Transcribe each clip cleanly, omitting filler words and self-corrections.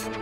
अस्सलाम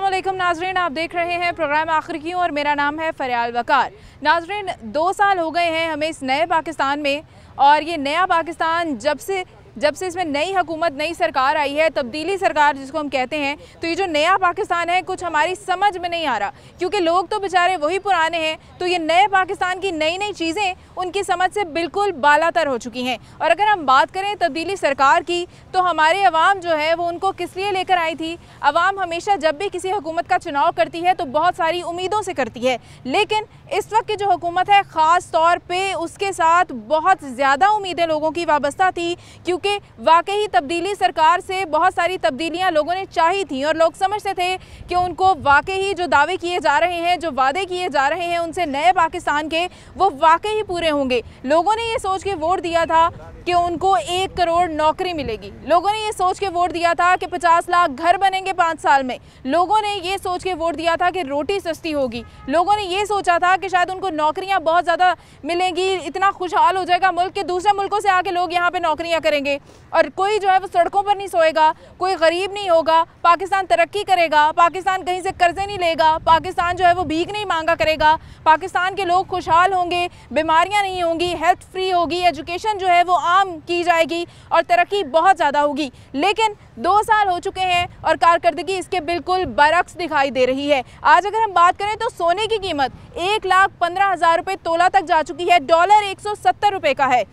वालेकुम नाजरीन, आप देख रहे हैं प्रोग्राम आखिर क्यों और मेरा नाम है फरियाल वकार। नाजरीन, 2 साल हो गए हैं हमें इस नए पाकिस्तान में, और ये नया पाकिस्तान जब से इसमें नई हुकूमत, नई सरकार आई है, तब्दीली सरकार जिसको हम कहते हैं, तो ये जो नया पाकिस्तान है कुछ हमारी समझ में नहीं आ रहा, क्योंकि लोग तो बेचारे वही पुराने हैं। तो ये नए पाकिस्तान की नई नई चीज़ें उनकी समझ से बिल्कुल बालातर हो चुकी हैं। और अगर हम बात करें तब्दीली सरकार की, तो हमारे अवाम जो है वो उनको किस लिए लेकर आई थी। अवाम हमेशा जब भी किसी हुकूमत का चुनाव करती है तो बहुत सारी उम्मीदों से करती है, लेकिन इस वक्त की जो हुकूमत है ख़ास तौर पे उसके साथ बहुत ज़्यादा उम्मीदें लोगों की वाबस्ता थी, क्योंकि वाकई तब्दीली सरकार से बहुत सारी तब्दीलियां लोगों ने चाही थी और लोग समझते थे कि उनको वाकई जो दावे किए जा रहे हैं, जो वादे किए जा रहे हैं उनसे नए पाकिस्तान के, वो वाकई पूरे होंगे। लोगों ने ये सोच के वोट दिया था कि उनको 1 करोड़ नौकरी मिलेगी। लोगों ने ये सोच के वोट दिया था कि 50 लाख घर बनेंगे 5 साल में। लोगों ने ये सोच के वोट दिया था कि रोटी सस्ती होगी। लोगों ने ये सोचा था कि शायद उनको नौकरियां बहुत ज़्यादा मिलेंगी, इतना खुशहाल हो जाएगा मुल्क कि दूसरे मुल्कों से आके लोग यहाँ पे नौकरियां करेंगे और कोई जो है वो सड़कों पर नहीं सोएगा, कोई गरीब नहीं होगा, पाकिस्तान तरक्की करेगा, पाकिस्तान कहीं से कर्जे नहीं लेगा, पाकिस्तान जो है वो भीख नहीं मांगा करेगा, पाकिस्तान के लोग खुशहाल होंगे, बीमारियाँ नहीं होंगी, हेल्थ फ्री होगी, एजुकेशन जो है वो आम की जाएगी और तरक्की बहुत ज़्यादा होगी। लेकिन 2 साल हो चुके हैं और कारकर्दगी इसके बिल्कुल बरक्स दिखाई दे रही है। आज अगर हम बात करें तो सोने की कीमत 1,15,000 रुपये तोला तक जा चुकी है। डॉलर 170 रुपये का है,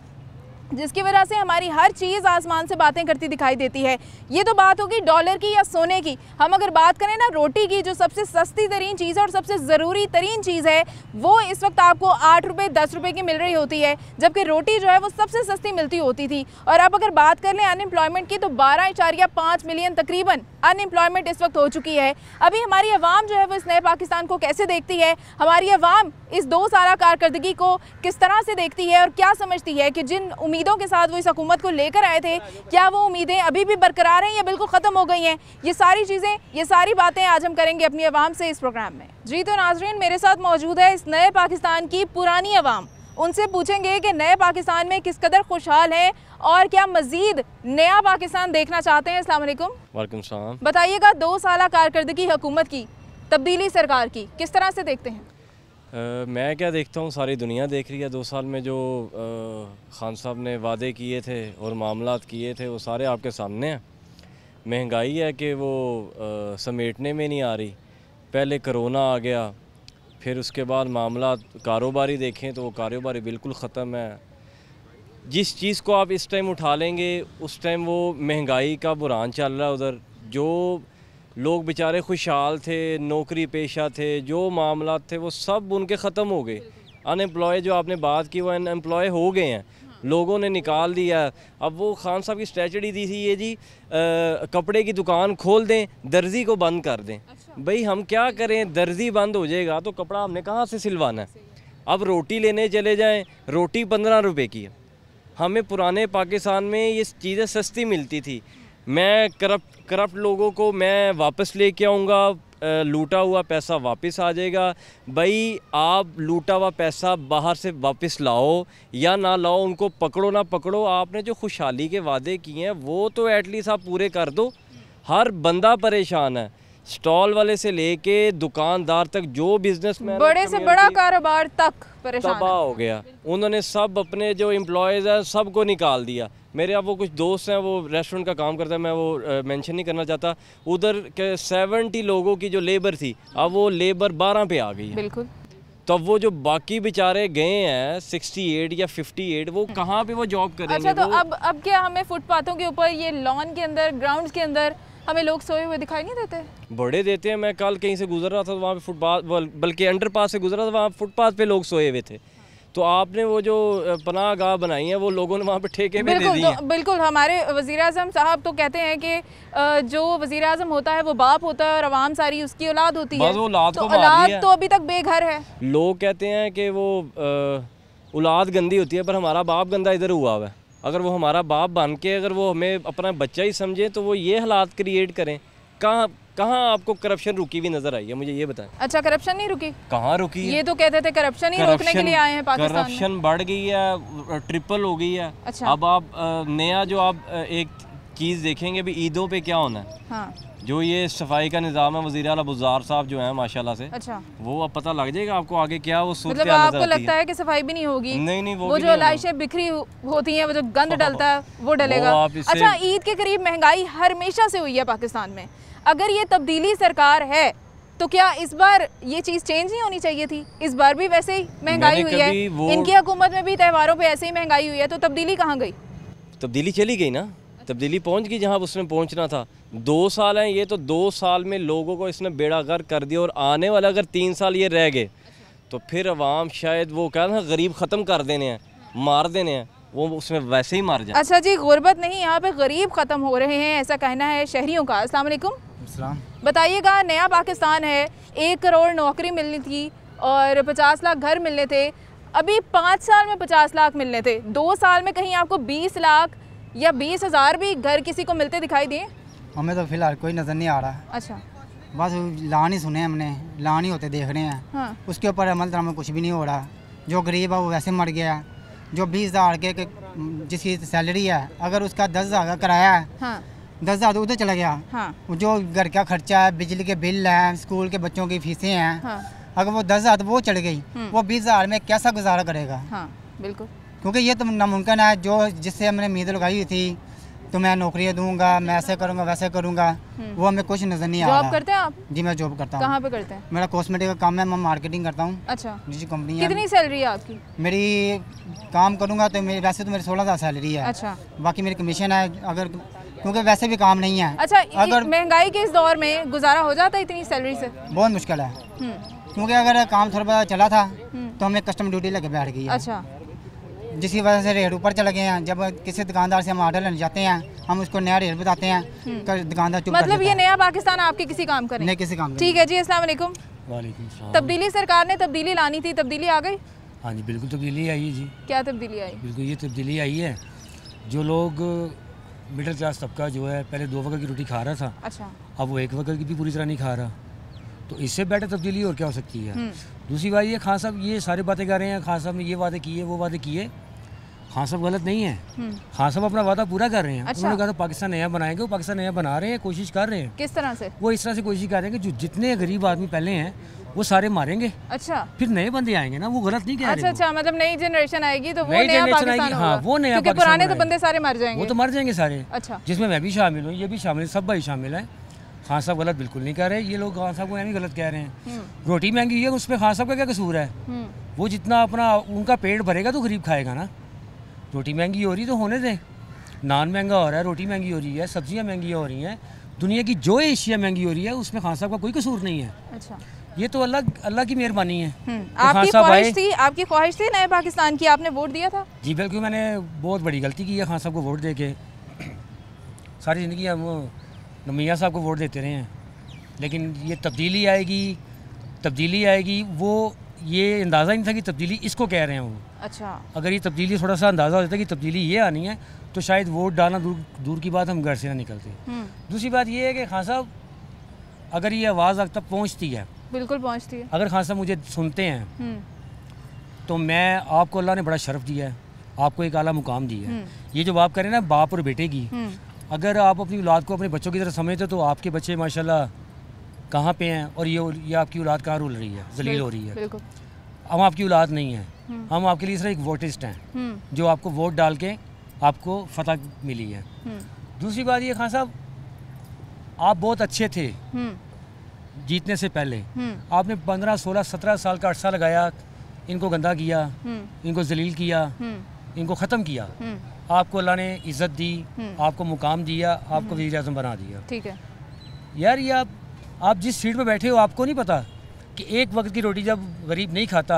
जिसकी वजह से हमारी हर चीज़ आसमान से बातें करती दिखाई देती है। ये तो बात होगी डॉलर की या सोने की। हम अगर बात करें ना रोटी की, जो सबसे सस्ती तरीन चीज़ है और सबसे ज़रूरी तरीन चीज़ है, वो इस वक्त आपको 8 रुपये 10 रुपये की मिल रही होती है, जबकि रोटी जो है वो सबसे सस्ती मिलती होती थी। और अब अगर बात कर लें अनएम्प्लॉयमेंट की, तो 12.5 मिलियन तकरीबन अनएम्प्लॉयमेंट इस वक्त हो चुकी है। अभी हमारी आवाम जो है वो इस नए पाकिस्तान को कैसे देखती है, हमारी आवाम इस 2 साल कारकर्दगी को किस तरह से देखती है और क्या समझती है कि जिन उम्मीदों के साथ वो इस हुकूमत को लेकर आए थे, क्या वो उम्मीदें अभी भी बरकरार हैं या बिल्कुल ख़त्म हो गई हैं। ये सारी चीज़ें, ये सारी बातें आज हम करेंगे अपनी आवाम से इस प्रोग्राम में। जी तो नाजरीन, मेरे साथ मौजूद है इस नए पाकिस्तान की पुरानी आवाम। उनसे पूछेंगे कि नए पाकिस्तान में किस कदर खुशहाल है और क्या मजीद नया पाकिस्तान देखना चाहते हैं। अस्सलाम वालेकुम। वालेकुम सलाम। बताइएगा 2 साल कारकर्दगी हुकूमत की, तब्दीली सरकार की, किस तरह से देखते हैं? मैं क्या देखता हूँ, सारी दुनिया देख रही है। 2 साल में जो खान साहब ने वादे किए थे और मामलात किए थे वो सारे आपके सामने हैं। महंगाई है कि वो समेटने में नहीं आ रही। पहले कोरोना आ गया, फिर उसके बाद मामलात कारोबारी देखें तो वो कारोबारी बिल्कुल ख़त्म है। जिस चीज़ को आप इस टाइम उठा लेंगे उस टाइम वो महंगाई का बुरान चल रहा है। उधर जो लोग बेचारे खुशहाल थे, नौकरी पेशा थे, जो मामलात थे वो सब उनके ख़त्म हो गए। अनएम्प्लॉय जो आपने बात की वो अनएम्प्लॉय हो गए हैं, लोगों ने निकाल दिया। अब वो खान साहब की स्ट्रेटजी दी थी ये जी, कपड़े की दुकान खोल दें, दर्जी को बंद कर दें। भाई हम क्या करें, दर्जी बंद हो जाएगा तो कपड़ा हमने कहाँ से सिलवाना है। अब रोटी लेने चले जाएँ, रोटी 15 रुपये की है। हमें पुराने पाकिस्तान में ये चीज़ें सस्ती मिलती थी। मैं करप्ट लोगों को मैं वापस लेके आऊँगा, लूटा हुआ पैसा वापस आ जाएगा। भाई आप लूटा हुआ पैसा बाहर से वापस लाओ या ना लाओ, उनको पकड़ो ना पकड़ो, आपने जो खुशहाली के वादे किए हैं वो तो एटलीस्ट आप पूरे कर दो। हर बंदा परेशान है, स्टॉल वाले से लेके दुकानदार तक, जो बिजनेसमैन, बड़े से बड़ा कारोबार तक परेशान तबाह हो गया। उन्होंने सब अपने जो एम्प्लॉयज़ हैं सबको निकाल दिया। मेरे अब वो कुछ दोस्त हैं, वो रेस्टोरेंट का काम करते हैं, मैं वो मेंशन नहीं करना चाहता। उधर के 70 लोगों की जो लेबर थी, अब वो लेबर 12 पे आ गई है। बिल्कुल। तो अब वो जो बाकी बेचारे गए हैं 68 या 58, वो कहाँ पे वो जॉब करेंगे? अच्छा, तो अब क्या हमें फुटपाथों के ऊपर, ये लॉन के अंदर, ग्राउंड्स के अंदर हमें लोग सोए हुए दिखाई नहीं देते? बड़े देते हैं। मैं कल कहीं से गुजर रहा था तो वहाँ पे फुटपाथ, बल्कि अंडरपास से गुजर रहा था, वहाँ फुटपाथ पे लोग सोए हुए थे। तो आपने वो जो पनाह गाह बनाई है वो लोगों ने वहाँ पे ठेके पे दे दी है। बिल्कुल। हमारे वज़ीर आज़म साहब तो कहते हैं कि जो वज़ीर आज़म होता है वो बाप होता है और आवाम सारी उसकी औलाद होती है। वो औलाद तो को औलाद तो अभी तक बेघर है। लोग कहते हैं कि वो औलाद गंदी होती है, पर हमारा बाप गंदा इधर हुआ है। अगर वो हमारा बाप बन के अगर वो हमें अपना बच्चा ही समझे तो वो ये हालात क्रिएट करें। कहाँ कहाँ आपको करप्शन रुकी हुई नजर आई है, मुझे ये बताएं। अच्छा, करप्शन नहीं रुकी? कहाँ रुकी है? ये तो कहते थे करप्शन ही रोकने के लिए आए हैं पाकिस्तान में। करप्शन बढ़ गई है, ट्रिपल हो गई है। अच्छा। अब आप नया जो आप एक चीज़ देखेंगे भी ईदों पे क्या होना है। हाँ। जो ये सफाई का निज़ाम है, वज़ीर आला बुज़ार साहब जो हैं माशाल्लाह से, अच्छा, वो अब पता लग जाएगा आपको आगे क्या वो सूरत मतलब आपको लगता है कि सफाई भी नहीं होगी? नहीं, वो जो लाइशें बिखरी होती हैं, वो जो गंद डलता है वो डलेगा। अच्छा, ईद के करीब महंगाई हमेशा से हुई है पाकिस्तान में, अगर ये तब्दीली सरकार है तो क्या इस बार ये चीज़ चेंज नहीं होनी चाहिए थी? इस बार भी वैसे ही महंगाई हुई है, इनकी हुकूमत में भी त्योहारों पे ऐसे ही महंगाई हुई है, तो तब्दीली कहाँ गई? तब्दीली चली गई ना, तब्दीली पहुंच गई जहां उसने पहुंचना था। 2 साल हैं ये, तो 2 साल में लोगों को इसने बेड़ा गर्क कर दिया, और आने वाला अगर 3 साल ये रह गए तो फिर अवाम शायद वो कहना है गरीब ख़त्म कर देने हैं, मार देने हैं, वो उसमें वैसे ही मार जाए। अच्छा जी, गुर्बत नहीं, यहाँ पे गरीब ख़त्म हो रहे हैं, ऐसा कहना है शहरियों का। अस्सलाम वालेकुम। बताइएगा, नया पाकिस्तान है, 1 करोड़ नौकरी मिलनी थी और 50 लाख घर मिलने थे, अभी 5 साल में 50 लाख मिलने थे, 2 साल में कहीं आपको 20 लाख या 20,000 भी घर किसी को मिलते दिखाई दिए? हमें तो फिलहाल कोई नज़र नहीं आ रहा। अच्छा, बस लान ही सुने हमने, लान ही होते देख रहे हैं। हाँ। उसके ऊपर अमल दरामद कुछ भी नहीं हो रहा। जो गरीब है वो वैसे मर गया। जो 20,000 के जिसकी सैलरी है, अगर उसका 10,000 का किराया है, हाँ। 10,000 तो उधर चला गया। हाँ। जो घर का खर्चा है, बिजली के बिल हैं, स्कूल के बच्चों की फीसें हैं, हाँ। अगर वो 10,000 वो चढ़ गई, वो 20,000 में कैसा गुजारा करेगा? हाँ, बिल्कुल, क्योंकि ये तो नामुमकिन है। जो जिससे हमने उम्मीद लगाई हुई थी, तो मैं नौकरियाँ दूंगा, मैं ऐसे करूंगा वैसे करूंगा, वो हमें कुछ नज़र नहीं आ रहा। जॉब करते हैं आप? जी, मैं जॉब करता हूँ। कहाँ पे करते हैं? मेरा कॉस्मेटिक का काम है, मैं मार्केटिंग करता हूँ। अच्छा, निजी कंपनी है। कितनी सैलरी है आपकी? मेरी काम करूँगा तो मेरी वैसे तो मेरी 16,000 सैलरी है। अच्छा, बाकी मेरी कमीशन है, अगर क्योंकि वैसे भी काम नहीं है। अच्छा, अगर महंगाई के इस दौर में गुजारा हो जाता है इतनी सैलरी से? बहुत मुश्किल है, क्योंकि अगर काम थोड़ा बहुत चला था तो हमें कस्टम ड्यूटी लगे बैठ गई है। अच्छा, जिसकी वजह से रेट ऊपर चले गए हैं। जब किसी दुकानदार से हम ऑर्डर लेने जाते हैं, हम उसको नया रेट बताते हैं, दुकानदार चुप मतलब ये नया पाकिस्तान आपके किसी काम का नहीं, किसी काम। ठीक है जी, अस्सलाम वालेकुम। वालेकुम सलाम। तब्दीली सरकार ने तब्दीली लानी थी, तब्दीली आ गई? हाँ जी, बिल्कुल तब्दीली आई है जी। क्या तब्दीली आई? बिल्कुल ये तब्दीली आई है। जो लोग मिडिल क्लास तबका जो है पहले 2 वक्त की रोटी खा रहा था, अच्छा, अब वो 1 वक्त की भी पूरी तरह नहीं खा रहा, तो इससे बेटर तब्दीली और क्या हो सकती है। दूसरी बात ये, खान साहब ये सारी बातें कर रहे हैं, खान साहब ने ये वादे किए, वो वादे किए, खान साहब गलत नहीं है। खान साहब अपना वादा पूरा कर रहे हैं। अच्छा। उन्होंने कहा था पाकिस्तान नया बनाएंगे, वो पाकिस्तान नया बना रहे हैं, कोशिश कर रहे हैं। किस तरह से? वो इस तरह से कोशिश कर रहे हैं कि जो जितने गरीब आदमी पहले हैं वो सारे मारेंगे, अच्छा, फिर नए बंदे आएंगे ना, वो गलत नहीं कह रहे। अच्छा, अच्छा, मतलब नई जनरेशन आएगी तो वो नई नया जनरेशन पाकिस्तान आएगी, होगा। हाँ, वो नया क्योंकि पाकिस्तान पुराने तो बनाएंगे। बंदे सारे मर जाएंगे। वो तो मर जाएंगे सारे। अच्छा, जिसमें मैं भी शामिल हूँ, ये भी शामिल है, सब भाई शामिल हैं। खान साहब गलत बिल्कुल नहीं कह रहे, ये लोग खान साहब को भी गलत कह रहे हैं। रोटी महंगी हुई है, उसमें खान साहब का क्या कसूर है? वो जितना अपना उनका पेट भरेगा तो गरीब खाएगा ना। रोटी महंगी हो रही तो होने दें, नान महंगा हो रहा है, रोटी महंगी हो रही है, सब्जियां महंगी हो रही हैं, दुनिया की जो एशिया महंगी हो रही है उसमें खान साहब का कोई कसूर नहीं है। अच्छा, ये तो अल्लाह की मेहरबानी है। आपकी ख्वाहिश थी नए पाकिस्तान की, आपने वोट दिया था? जी बिल्कुल, मैंने बहुत बड़ी गलती की है खान साहब को वोट दे के। सारी ज़िंदगी हम मियाँ साहब को वोट देते रहे हैं, लेकिन ये तब्दीली आएगी वो ये अंदाज़ा नहीं था कि तब्दीली इसको कह रहे हैं वो। अच्छा, अगर ये तब्दीली थोड़ा सा अंदाज़ा हो जाता कि तब्दीली ये आनी है तो शायद वोट डालना दूर की बात, हम घर से ना निकलते। दूसरी बात ये है कि खान साहब अगर ये आवाज़ अब तक पहुँचती है, बिल्कुल पहुँचती है, अगर खान साहब मुझे सुनते हैं तो मैं, आपको अल्लाह ने बड़ा शर्फ दिया है, आपको एक आला मुकाम दिया है। ये जो बात करें ना बाप और बेटे की, अगर आप अपनी औलाद को अपने बच्चों की तरह समझते तो आपके बच्चे माशाल्लाह कहाँ पे हैं और ये आपकी औलाद कहाँ रुल रही है, जलील हो रही है। हम आपकी औलाद नहीं है, हम आपके लिए सिर्फ एक वोटिस्ट हैं जो आपको वोट डाल के आपको फतह मिली है। दूसरी बात ये, खान साहब आप बहुत अच्छे थे जीतने से पहले, आपने 15, 16, 17 साल का अरसा लगाया, इनको गंदा किया, इनको जलील किया, इनको ख़त्म किया। आपको अल्लाह ने इज़्ज़त दी, आपको मुकाम दिया, आपको वज़ीर आज़म बना दिया। ठीक है यार, ये आप जिस सीट पे बैठे हो आपको नहीं पता कि 1 वक्त की रोटी जब गरीब नहीं खाता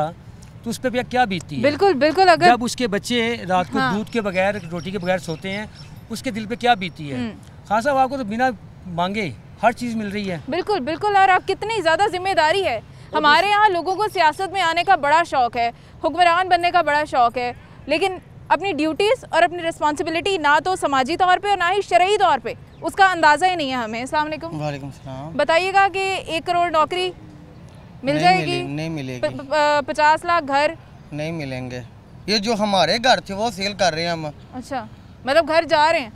तो उस पर क्या बीतती है। बिल्कुल बिल्कुल, अगर जब उसके बच्चे रात को दूध के बगैर, रोटी के बगैर सोते हैं, उसके दिल पे क्या बीतती है। खान साहब आपको तो बिना मांगे हर चीज़ मिल रही है। बिल्कुल बिल्कुल, और आप कितनी ज़्यादा जिम्मेदारी है। हमारे यहाँ लोगों को सियासत में आने का बड़ा शौक़ है, हुक्मरान बनने का बड़ा शौक़ है, लेकिन अपनी ड्यूटीज़ और अपनी रिस्पॉन्सिबिलिटी ना तो समाजी तौर पे और ना ही शरई तौर पे उसका अंदाज़ा ही नहीं है हमें। अस्सलाम वालेकुम। वालेकुम सलाम। बताइएगा कि 1 करोड़ नौकरी मिल जाएगी? नहीं मिलेगी। 50 लाख घर नहीं मिलेंगे। ये जो हमारे घर थे वो सेल कर रहे हैं हम। अच्छा, मतलब घर जा रहे हैं,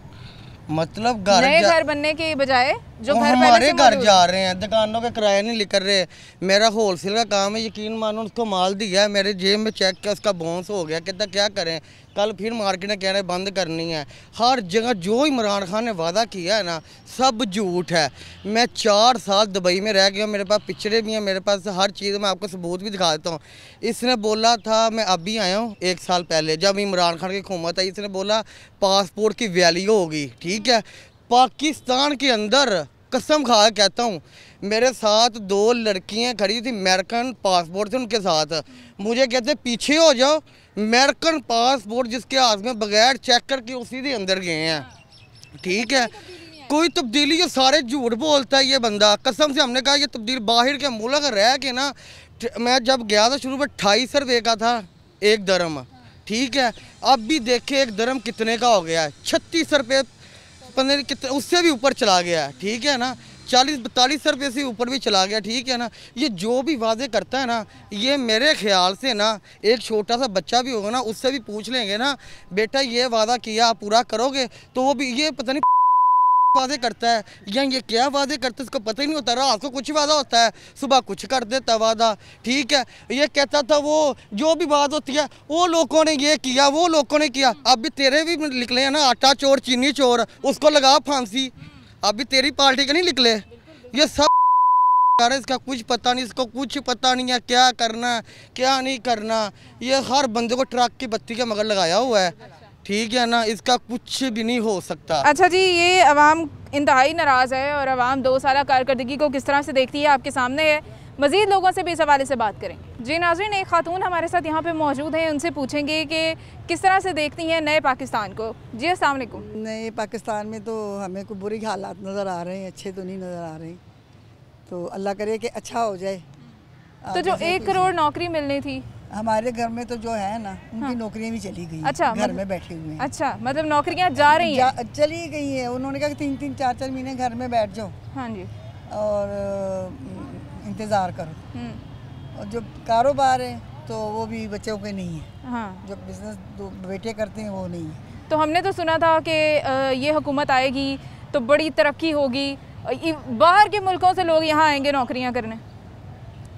मतलब नए घर बनने के बजाय जो घर पहले हमारे से घर मौजूद जा रहे हैं, दुकानों के किराए नहीं लिख रहे। मेरा होलसेल का काम है, यकीन मानो उसको माल दिया है, मेरे जेब में चेक किया, उसका बाउंस हो गया। कहता क्या करें, कल फिर मार्केट में कह रहे बंद करनी है। हर जगह जो इमरान खान ने वादा किया है ना, सब झूठ है। मैं 4 साल दुबई में रह गया, मेरे पास पिक्चरें भी हैं, मेरे पास हर चीज़, मैं आपको सबूत भी दिखा देता हूँ। इसने बोला था, मैं अभी आया हूँ 1 साल पहले, जब इमरान खान की हुकूमत आई, इसने बोला पासपोर्ट की वैल्यू होगी, ठीक है। पाकिस्तान के अंदर कसम खा के कहता हूँ, मेरे साथ 2 लड़कियाँ खड़ी थी, अमेरिकन पासपोर्ट थे उनके साथ। मुझे कहते पीछे हो जाओ, अमेरिकन पासपोर्ट जिसके हाथ में बगैर चेक करके उसी के अंदर गए हैं, ठीक है। कोई तब्दीली, ये सारे झूठ बोलता है ये बंदा। कसम से हमने कहा ये तब्दील बाहर के मुल्क रह के ना, मैं जब गया था शुरू में 28 रुपये का था 1 दरम, ठीक है। अब भी देखे 1 दरम कितने का हो गया है, 36 रुपये, 15 कितने, उससे भी ऊपर चला गया है, ठीक है ना। 40-42 रुपये से ऊपर भी चला गया, ठीक है ना। ये जो भी वादे करता है ना, ये मेरे ख्याल से ना, एक छोटा सा बच्चा भी होगा ना, उससे भी पूछ लेंगे ना, बेटा ये वादा किया आप पूरा करोगे, तो वो भी ये पता नहीं वादे करता है या ये क्या वादे करता है, इसको पता ही नहीं होता। रात को कुछ वादा होता है, सुबह कुछ कर देता वादा, ठीक है। ये कहता था वो जो भी बात होती है, वो लोगों ने ये किया, वो लोगों ने किया। अब भी तेरे भी निकले हैं ना, आटा चोर चीनी चोर, उसको लगा फांसी। अभी तेरी पार्टी के नहीं निकले, ये सब इसका कुछ पता नहीं, इसको कुछ पता नहीं है क्या करना है क्या नहीं करना। ये हर बंदे को ट्रक की बत्ती के मगर लगाया हुआ है, ठीक है ना, इसका कुछ भी नहीं हो सकता। अच्छा जी, ये अवाम इंतहाई नाराज़ है और अवाम 2 साल कारकर्दगी को किस तरह से देखती है आपके सामने है। मज़ीद लोगों से भी इस हवाले से बात करेंगे। जी नाज़रीन, एक खातून हमारे साथ यहाँ पे मौजूद हैं, उनसे पूछेंगे कि किस तरह से देखती हैं नए पाकिस्तान को। जी अस्सलाम वालेकुम। नए पाकिस्तान में तो हमें कोई बुरे हालात नज़र आ रहे हैं, अच्छे तो नहीं नज़र आ रहे, तो अल्लाह करे कि अच्छा हो जाए। तो जो 1 करोड़ नौकरी मिलनी थी हमारे घर में, तो जो है ना उनकी नौकरियां भी चली गई। अच्छा, घर में बैठे हुए हैं। अच्छा, मतलब नौकरियां जा रही हैं? चली गई है। उन्होंने कहा कि 3-3, 4-4 महीने घर में बैठ जाओ, हाँ जी, और इंतज़ार करो। और जो कारोबार है तो वो भी बच्चों के नहीं है, हाँ। जो बिजनेस बेटे करते हैं वो नहीं है। तो हमने तो सुना था कि ये हुकूमत आएगी तो बड़ी तरक्की होगी, बाहर के मुल्कों से लोग यहाँ आएंगे नौकरियाँ करने।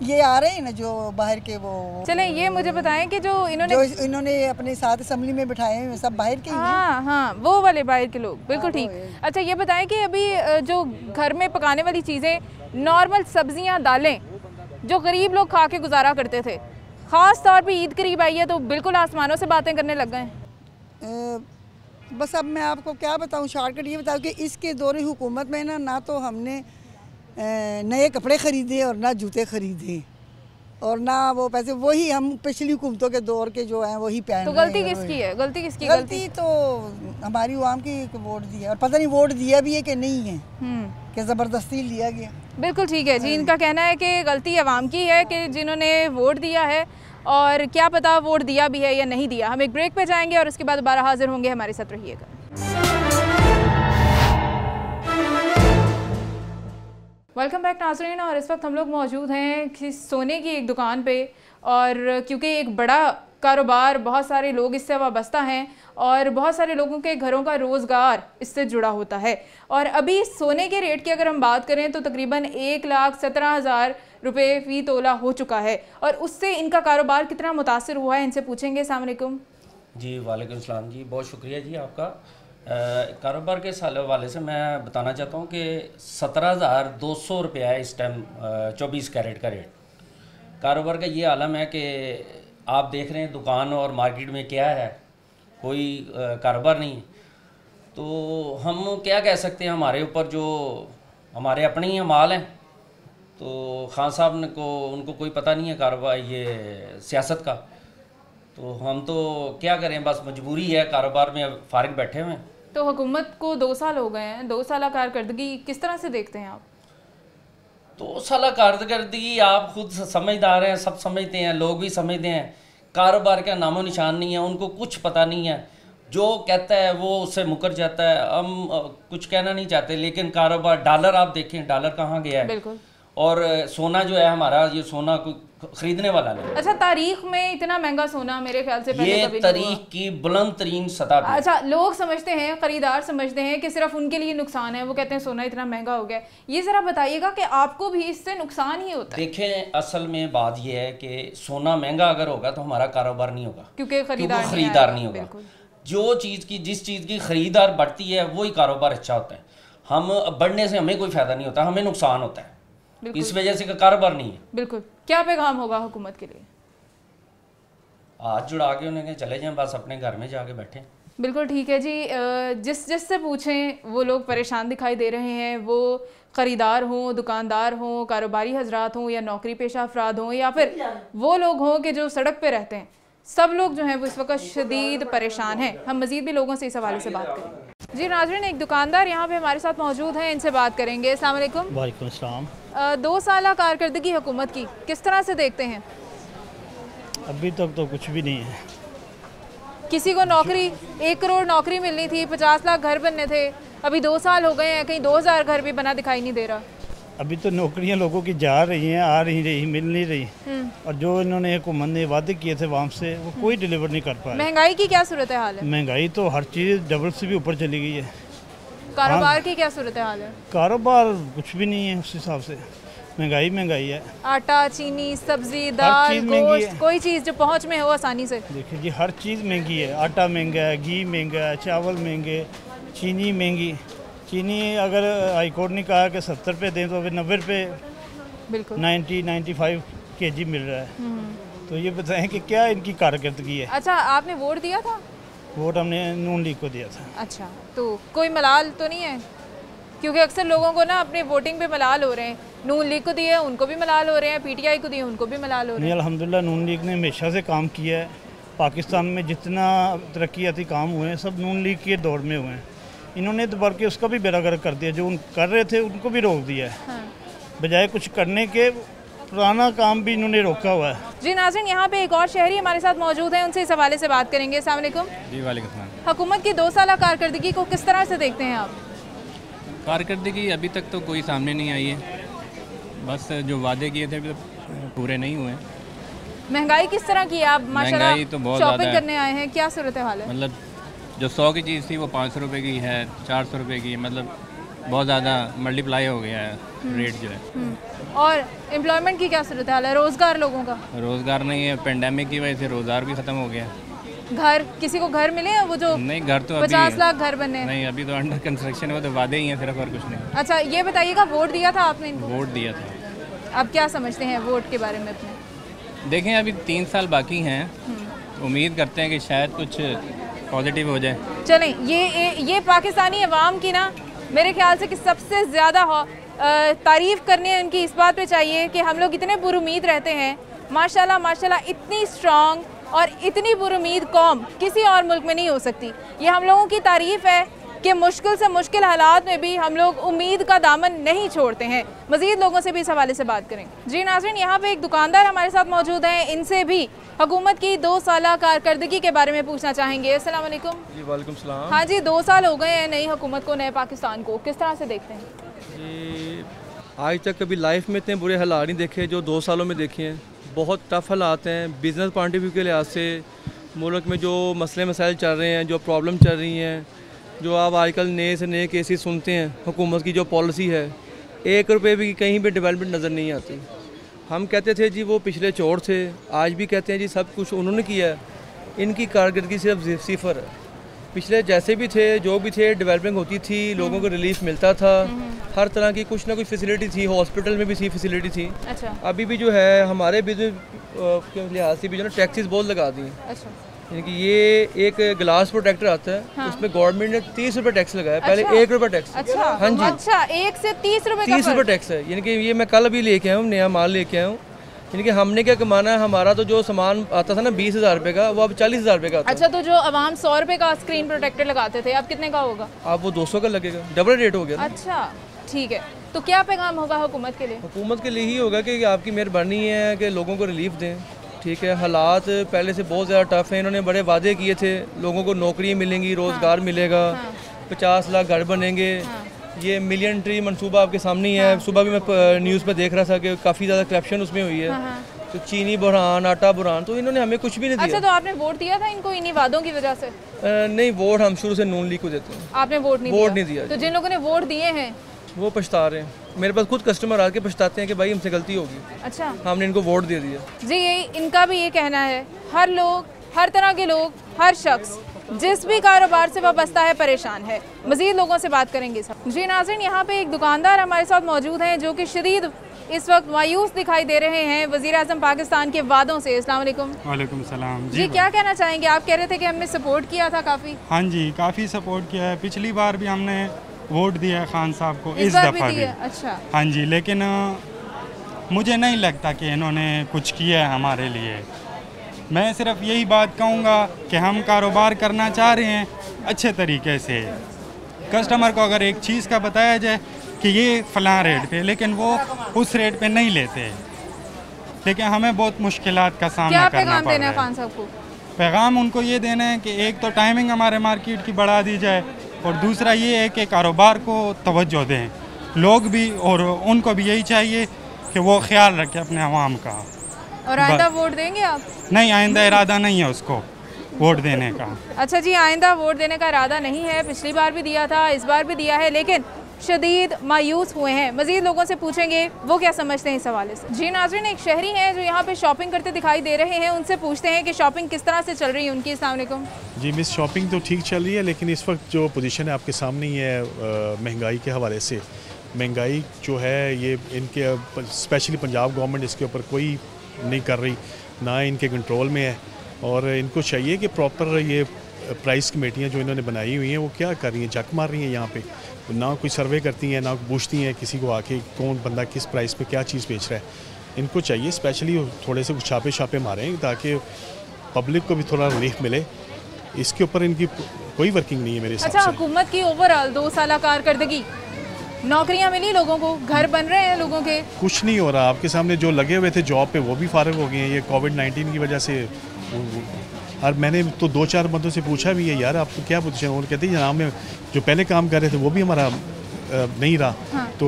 ये आ रहे हैं ना जो बाहर के, वो चलें ये मुझे बताएं कि जो इन्होंने अपने साथ असेंबली में बिठाए हैं सब बाहर के ही हैं। हाँ हाँ, वो वाले बाहर के लोग, बिल्कुल ठीक। अच्छा ये बताएं कि अभी जो घर में पकाने वाली चीज़ें, नॉर्मल सब्जियां, दालें, जो गरीब लोग खा के गुजारा करते थे, ख़ास तौर पे ईद करीब आई है तो बिल्कुल आसमानों से बातें करने लग गए हैं। बस अब मैं आपको क्या बताऊं, शॉर्टकट ये बताऊं कि इसके दौरे हुकूमत में ना तो हमने नए कपड़े ख़रीदे और ना जूते ख़रीदे, और ना वो पैसे वही हम पिछली हुकूमतों के दौर के जो हैं वही पहन। तो गलती किसकी है? गलती तो हमारी आवाम की वोट दिया, और पता नहीं वोट दिया भी है कि नहीं है, कि ज़बरदस्ती लिया गया। बिल्कुल ठीक है जी, इनका कहना है कि गलती अवाम की है कि जिन्होंने वोट दिया है, और क्या पता वोट दिया भी है या नहीं दिया। हम एक ब्रेक पे जाएंगे और उसके बाद दोबारा हाजिर होंगे, हमारे साथ रहिएगा। वेलकम बैक नाज़रीन, और इस वक्त हम लोग मौजूद हैं सोने की एक दुकान पे, और क्योंकि एक बड़ा कारोबार, बहुत सारे लोग इससे वाबस्ता हैं और बहुत सारे लोगों के घरों का रोज़गार इससे जुड़ा होता है। और अभी सोने के रेट की अगर हम बात करें तो तकरीबन 1,17,000 रुपये फ़ी तोला हो चुका है, और उससे इनका कारोबार कितना मुतासिर हुआ है, इनसे पूछेंगे। अस्सलाम वालेकुम। जी वालेकुम सलाम जी, बहुत शुक्रिया जी आपका। कारोबार के हवाले से मैं बताना चाहता हूँ कि 17,200 रुपया है इस टाइम 24 कैरेट का रेट। कारोबार का ये आलम है कि आप देख रहे हैं दुकान और मार्केट में क्या है, कोई कारोबार नहीं। तो हम क्या कह सकते हैं, हमारे ऊपर जो हमारे अपने ही माल हैं, तो खान साहब को उनको कोई पता नहीं है कारोबार ये सियासत का, तो हम तो क्या करें, बस मजबूरी है, कारोबार में फारिग बैठे हुए हैं। तो हुकूमत को 2 साल हो गए हैं, 2 साल कारकर्दगी किस तरह से देखते हैं आप? 2 साल कारकर्दगी आप खुद समझदार हैं, सब समझते हैं, लोग भी समझते हैं। कारोबार का नामो निशान नहीं है, उनको कुछ पता नहीं है, जो कहता है वो उससे मुकर जाता है। हम कुछ कहना नहीं चाहते, लेकिन कारोबार, डॉलर आप देखें, डॉलर कहाँ गया है। बिल्कुल। और सोना जो है हमारा, ये सोना खरीदने वाला नहीं। अच्छा, तारीख में इतना महंगा सोना मेरे ख्याल से पहले ये कभी तारीख की बुलंद तरीन सतह पे। अच्छा, लोग समझते हैं, खरीदार समझते हैं कि सिर्फ उनके लिए नुकसान है, वो कहते हैं सोना इतना महंगा हो गया। ये जरा बताइएगा कि आपको भी इससे नुकसान ही होता है? देखें, असल में बात ये है कि सोना महंगा अगर होगा तो हमारा कारोबार नहीं होगा, क्योंकि खरीदार नहीं होगा। जो चीज़ की, जिस चीज़ की खरीदार बढ़ती है वही कारोबार अच्छा होता है। हम बढ़ने से हमें कोई फायदा नहीं होता, हमें नुकसान होता है, इस वजह से कारोबार नहीं है। बिल्कुल। क्या पैगाम होगा हुकूमत के लिए? हाथ जुड़ा के उन्हें चले जाएं, बस अपने घर में जाके बैठे। बिल्कुल ठीक है जी। जिससे पूछें वो लोग परेशान दिखाई दे रहे हैं, वो ख़रीदार हों, दुकानदार हों, कारोबारी हजरात हों, या नौकरी पेशा अफराद हों, या फिर वो लोग हों कि जो सड़क पे रहते हैं, सब लोग जो हैं वो इस वक्त शदीद परेशान हैं। हम मज़ीद भी लोगों से इस हवाले से बात करेंगे। जी नाज़रीन, एक दुकानदार यहाँ पे हमारे साथ मौजूद हैं, इनसे बात करेंगे। अस्सलाम वालेकुम। वालेकुम अस्सलाम। 2 साल कारकर्दगी हुकूमत की किस तरह से देखते हैं? अभी तक तो कुछ भी नहीं है। किसी को नौकरी, 1 करोड़ नौकरी मिलनी थी, 50 लाख घर बनने थे, अभी 2 साल हो गए हैं, कहीं 2000 घर भी बना दिखाई नहीं दे रहा। अभी तो नौकरियां लोगों की जा रही हैं, आ रही, मिल नहीं रही, और जो इन्होंने हुकूमत ने वादे किए थे वहाँ से वो कोई डिलीवर नहीं कर पाया। महंगाई की क्या सूरत हाल है? महंगाई तो हर चीज़ डबल से भी ऊपर चली गई है। कारोबार की क्या सूरत हाल है? कारोबार कुछ भी नहीं है उस हिसाब से, महंगाई है। आटा, चीनी, सब्जी, दाल, गोश्त, कोई चीज़ जो पहुँच में हो आसानी से। देखिए जी, हर चीज़ महंगी है। आटा महंगा है, घी महंगा है, चावल महंगे, चीनी महंगी। चीनी अगर हाई कोर्ट ने कहा कि 70 रुपये दें तो अभी 90 रुपये, बिल्कुल 95 kg मिल रहा है। तो ये बताएं कि क्या इनकी कारकर्दगी है। अच्छा, आपने वोट दिया था? वोट हमने नून लीग को दिया था। अच्छा, तो कोई मलाल तो नहीं है? क्योंकि अक्सर लोगों को ना अपने वोटिंग पे मलाल हो रहे हैं। नून लीग को दिए, उनको भी मलाल हो रहे हैं, PTI को दिए, उनको भी मलाल हो रहे हैं। नहीं, अल्हम्दुलिल्लाह नून लीग ने हमेशा से काम किया है। पाकिस्तान में जितना तरक्याती काम हुए हैं सब नून लीग के दौर में हुए हैं। इन्होंने दोबारा के उसका भी बेरागर्क कर दिया, जो उन कर रहे थे उनको भी रोक दिया है। हाँ। बजाय कुछ करने के पुराना काम भी इन्होंने रोका हुआ है। जी नाज़रीन, यहाँ पे एक और शहरी हमारे साथ मौजूद हैं, उनसे इस हवाले से बात करेंगे। अस्सलाम वालेकुम। जी वालेकुम सलाम। हुकूमत की 2 साल कारकर्दगी को किस तरह से देखते हैं आप? कारकर्दगी अभी तक तो कोई सामने नहीं आई है, बस जो वादे किए थे अभी तो पूरे नहीं हुए। महंगाई किस तरह की है? आप माशाल्लाह तो बहुत शॉपिंग करने आए हैं, क्या सूरत हाल है? मतलब जो 100 की चीज़ थी वो 500 रुपये की है, 400 रुपये की, मतलब बहुत ज़्यादा मल्टीप्लाई हो गया है रेट जो है। और एम्प्लॉयमेंट की क्या सूरत हाल है? रोज़गार लोगों का? रोज़गार नहीं है, पेंडेमिक की वजह से रोज़गार भी ख़त्म हो गया। घर, किसी को घर मिले हैं? वो जो नहीं, घर तो 50 लाख घर बने नहीं, अभी तो अंडर कंस्ट्रक्शन है, वो तो वादे ही हैं सिर्फ, और कुछ नहीं। अच्छा, ये बताइएगा, वोट दिया था आपने इनको? वोट दिया था। अब क्या समझते हैं वोट के बारे में अपने? देखें, अभी 3 साल बाकी हैं, उम्मीद करते हैं कि शायद कुछ पॉजिटिव हो जाए। चलें, ये पाकिस्तानी अवाम की ना मेरे ख्याल से कि सबसे ज़्यादा तारीफ़ करने उनकी इस बात पे चाहिए कि हम लोग इतने बुरुम्मीद रहते हैं। माशाल्लाह माशाल्लाह, इतनी स्ट्रॉन्ग और इतनी बुरुम्मीद कौम किसी और मुल्क में नहीं हो सकती। ये हम लोगों की तारीफ़ है कि मुश्किल से मुश्किल हालात में भी हम लोग उम्मीद का दामन नहीं छोड़ते हैं। मज़ीद लोगों से भी इस हवाले से बात करेंगे। जी नाज़रीन, यहाँ पे एक दुकानदार हमारे साथ मौजूद हैं, इनसे भी हुकूमत की 2 साल कारकर्दगी के बारे में पूछना चाहेंगे। अस्सलाम वालेकुम। जी वालेकुम सलाम। हाँ जी, 2 साल हो गए हैं नई हुकूमत को, नए पाकिस्तान को, किस तरह से देखते हैं? जी, आज तक कभी लाइफ में इतने बुरे हालात नहीं देखे जो 2 सालों में देखे हैं। बहुत टफ हालात हैं बिज़नेस पॉइंट ऑफ व्यू के लिहाज से। मुल्क में जो मसले मसाइल चल रहे हैं, जो प्रॉब्लम चल रही हैं, जो आप आजकल नए से नए केसेस सुनते हैं, हुकूमत की जो पॉलिसी है, 1 रुपये भी कहीं भी डेवलपमेंट नज़र नहीं आती। हम कहते थे जी वो पिछले चोर थे, आज भी कहते हैं जी सब कुछ उन्होंने किया है, इनकी कारकर्दगी सिर्फ 0 है। पिछले जैसे भी थे, जो भी थे, डेवलपमेंट होती थी, लोगों को रिलीफ मिलता था, हर तरह की कुछ ना कुछ फैसिलिटी थी, हॉस्पिटल में भी सी फैसिलिटी थी। अच्छा। अभी भी जो है हमारे बिजनेस के लिहाज से भी जो ना टैक्सेस बहुत लगा दी। अच्छा। यानी कि ये एक ग्लास प्रोटेक्टर आता है, हाँ। उसमें गवर्नमेंट ने 30 रुपये टैक्स लगाया। पहले 1 रुपये टैक्स। अच्छा। हाँ जी। अच्छा, 1 से 30 रुपये 30 रुपये टैक्स है। यानी कि ये मैं कल अभी लेके आया हूँ, नया माल लेके आया हूँ। यानी कि हमने क्या कमाना है, हमारा तो जो सामान आता था ना 20,000 रुपये का, वो अब 40,000 रुपये का आता है। अच्छा, तो जो अवाम 100 रुपये का स्क्रीन प्रोटेक्टर लगाते थे, अब कितने का होगा? अब वो 200 का लगेगा, डबल रेट हो गया। अच्छा, ठीक है। तो क्या पैगाम होगा हुकूमत के लिए? हुकूमत के लिए ही होगा कि आपकी मेहरबानी है कि लोगों को रिलीफ दें, ठीक है, हालात पहले से बहुत ज़्यादा टफ हैं। इन्होंने बड़े वादे किए थे, लोगों को नौकरी मिलेंगी, रोज़गार मिलेगा, 50 लाख घर बनेंगे, ये मिलियन ट्री मंसूबा आपके सामने ही है। सुबह भी मैं न्यूज़ पे देख रहा था कि काफ़ी ज़्यादा करप्शन उसमें हुई है, तो चीनी बुरहान, आटा बुरहान, तो इन्होंने हमें कुछ भी नहीं दिया। अच्छा, तो आपने वोट दिया था इनको इन्हीं वादों की वजह से? नहीं, वोट हम शुरू से नून लीग को देते हैं। आपने वोट नहीं दिया? तो जिन लोगों ने वोट दिए हैं वो पछता रहे हैं। मेरे पास खुद कस्टमर आके पछताते हैं कि भाई हमसे गलती होगी। अच्छा, हमने इनको वोट दे दिया। जी, यही इनका भी ये कहना है। हर लोग, हर तरह के लोग, हर शख्स जिस भी कारोबार से वाबस्ता है परेशान है। मज़ीद लोगों से बात करेंगे सब। जी नाज़रीन, यहाँ पे एक दुकानदार हमारे साथ मौजूद हैं जो कि शदीद इस वक्त मायूस दिखाई दे रहे हैं वज़ीर आज़म पाकिस्तान के वादों से। अस्सलाम वालेकुम। वालेकुम सलाम। जी, क्या कहना चाहेंगे? आप कह रहे थे कि हमने सपोर्ट किया था काफ़ी। हाँ जी, काफ़ी सपोर्ट किया है। पिछली बार भी हमने वोट दिया है खान साहब को, इस दफ़ा भी। अच्छा। हाँ जी, लेकिन मुझे नहीं लगता कि इन्होंने कुछ किया है हमारे लिए। मैं सिर्फ यही बात कहूँगा कि हम कारोबार करना चाह रहे हैं अच्छे तरीके से। कस्टमर को अगर एक चीज़ का बताया जाए कि ये फ़लाँ रेट पे, लेकिन वो उस रेट पे नहीं लेते, लेकिन हमें बहुत मुश्किलात का सामना करना पड़ रहा है। क्या पैगाम देना है खान साहब को? पैगाम उनको ये देना है कि एक तो टाइमिंग हमारे मार्केट की बढ़ा दी जाए, और दूसरा ये है कि कारोबार को तवज्जो दें लोग भी, और उनको भी यही चाहिए कि वो ख्याल रखें अपने अवाम का। और आइंदा वोट देंगे आप? नहीं, आइंदा इरादा नहीं है उसको वोट देने का। अच्छा जी, आइंदा वोट देने का इरादा नहीं है। पिछली बार भी दिया था, इस बार भी दिया है, लेकिन शदीद मायूस हुए हैं। मज़ीद लोगों से पूछेंगे वो क्या समझते हैं इस हवाले से। जी नाज़रीन, एक शहरी हैं जो यहाँ पे शॉपिंग करते दिखाई दे रहे हैं, उनसे पूछते हैं कि शॉपिंग किस तरह से चल रही है उनकी। अस्सलाम वालेकुम। जी मिस, शॉपिंग तो ठीक चल रही है, लेकिन इस वक्त जो पोजीशन है आपके सामने ही है, महंगाई के हवाले से। महंगाई जो है ये इनके स्पेशली पंजाब गवर्नमेंट इसके ऊपर कोई नहीं कर रही, ना इनके कंट्रोल में है, और इनको चाहिए कि प्रॉपर ये प्राइस कमेटियाँ जो इन्होंने बनाई हुई हैं वो क्या कर रही हैं, जक मार रही हैं यहाँ पे, ना कोई सर्वे करती हैं, ना पूछती हैं किसी को आके कौन बंदा किस प्राइस पे क्या चीज़ बेच रहा है। इनको चाहिए स्पेशली थोड़े से कुछ छापे मारें ताकि पब्लिक को भी थोड़ा रिलीफ मिले। इसके ऊपर इनकी कोई वर्किंग नहीं है मेरे हिसाब से। अच्छा, हुकूमत की ओवरऑल 2 साल कारकर्दगी, नौकरियां मिली लोगों को, घर बन रहे हैं लोगों के? कुछ नहीं हो रहा। आपके सामने जो लगे हुए थे जॉब पे वो भी फारिग हो गए हैं ये कोविड-19 की वजह से। और मैंने तो 2-4 बंदों से पूछा भी है, यार आपको क्या पोजीशन है? और कहते हैं जनाब में जो पहले काम कर रहे थे वो भी हमारा नहीं रहा। हाँ। तो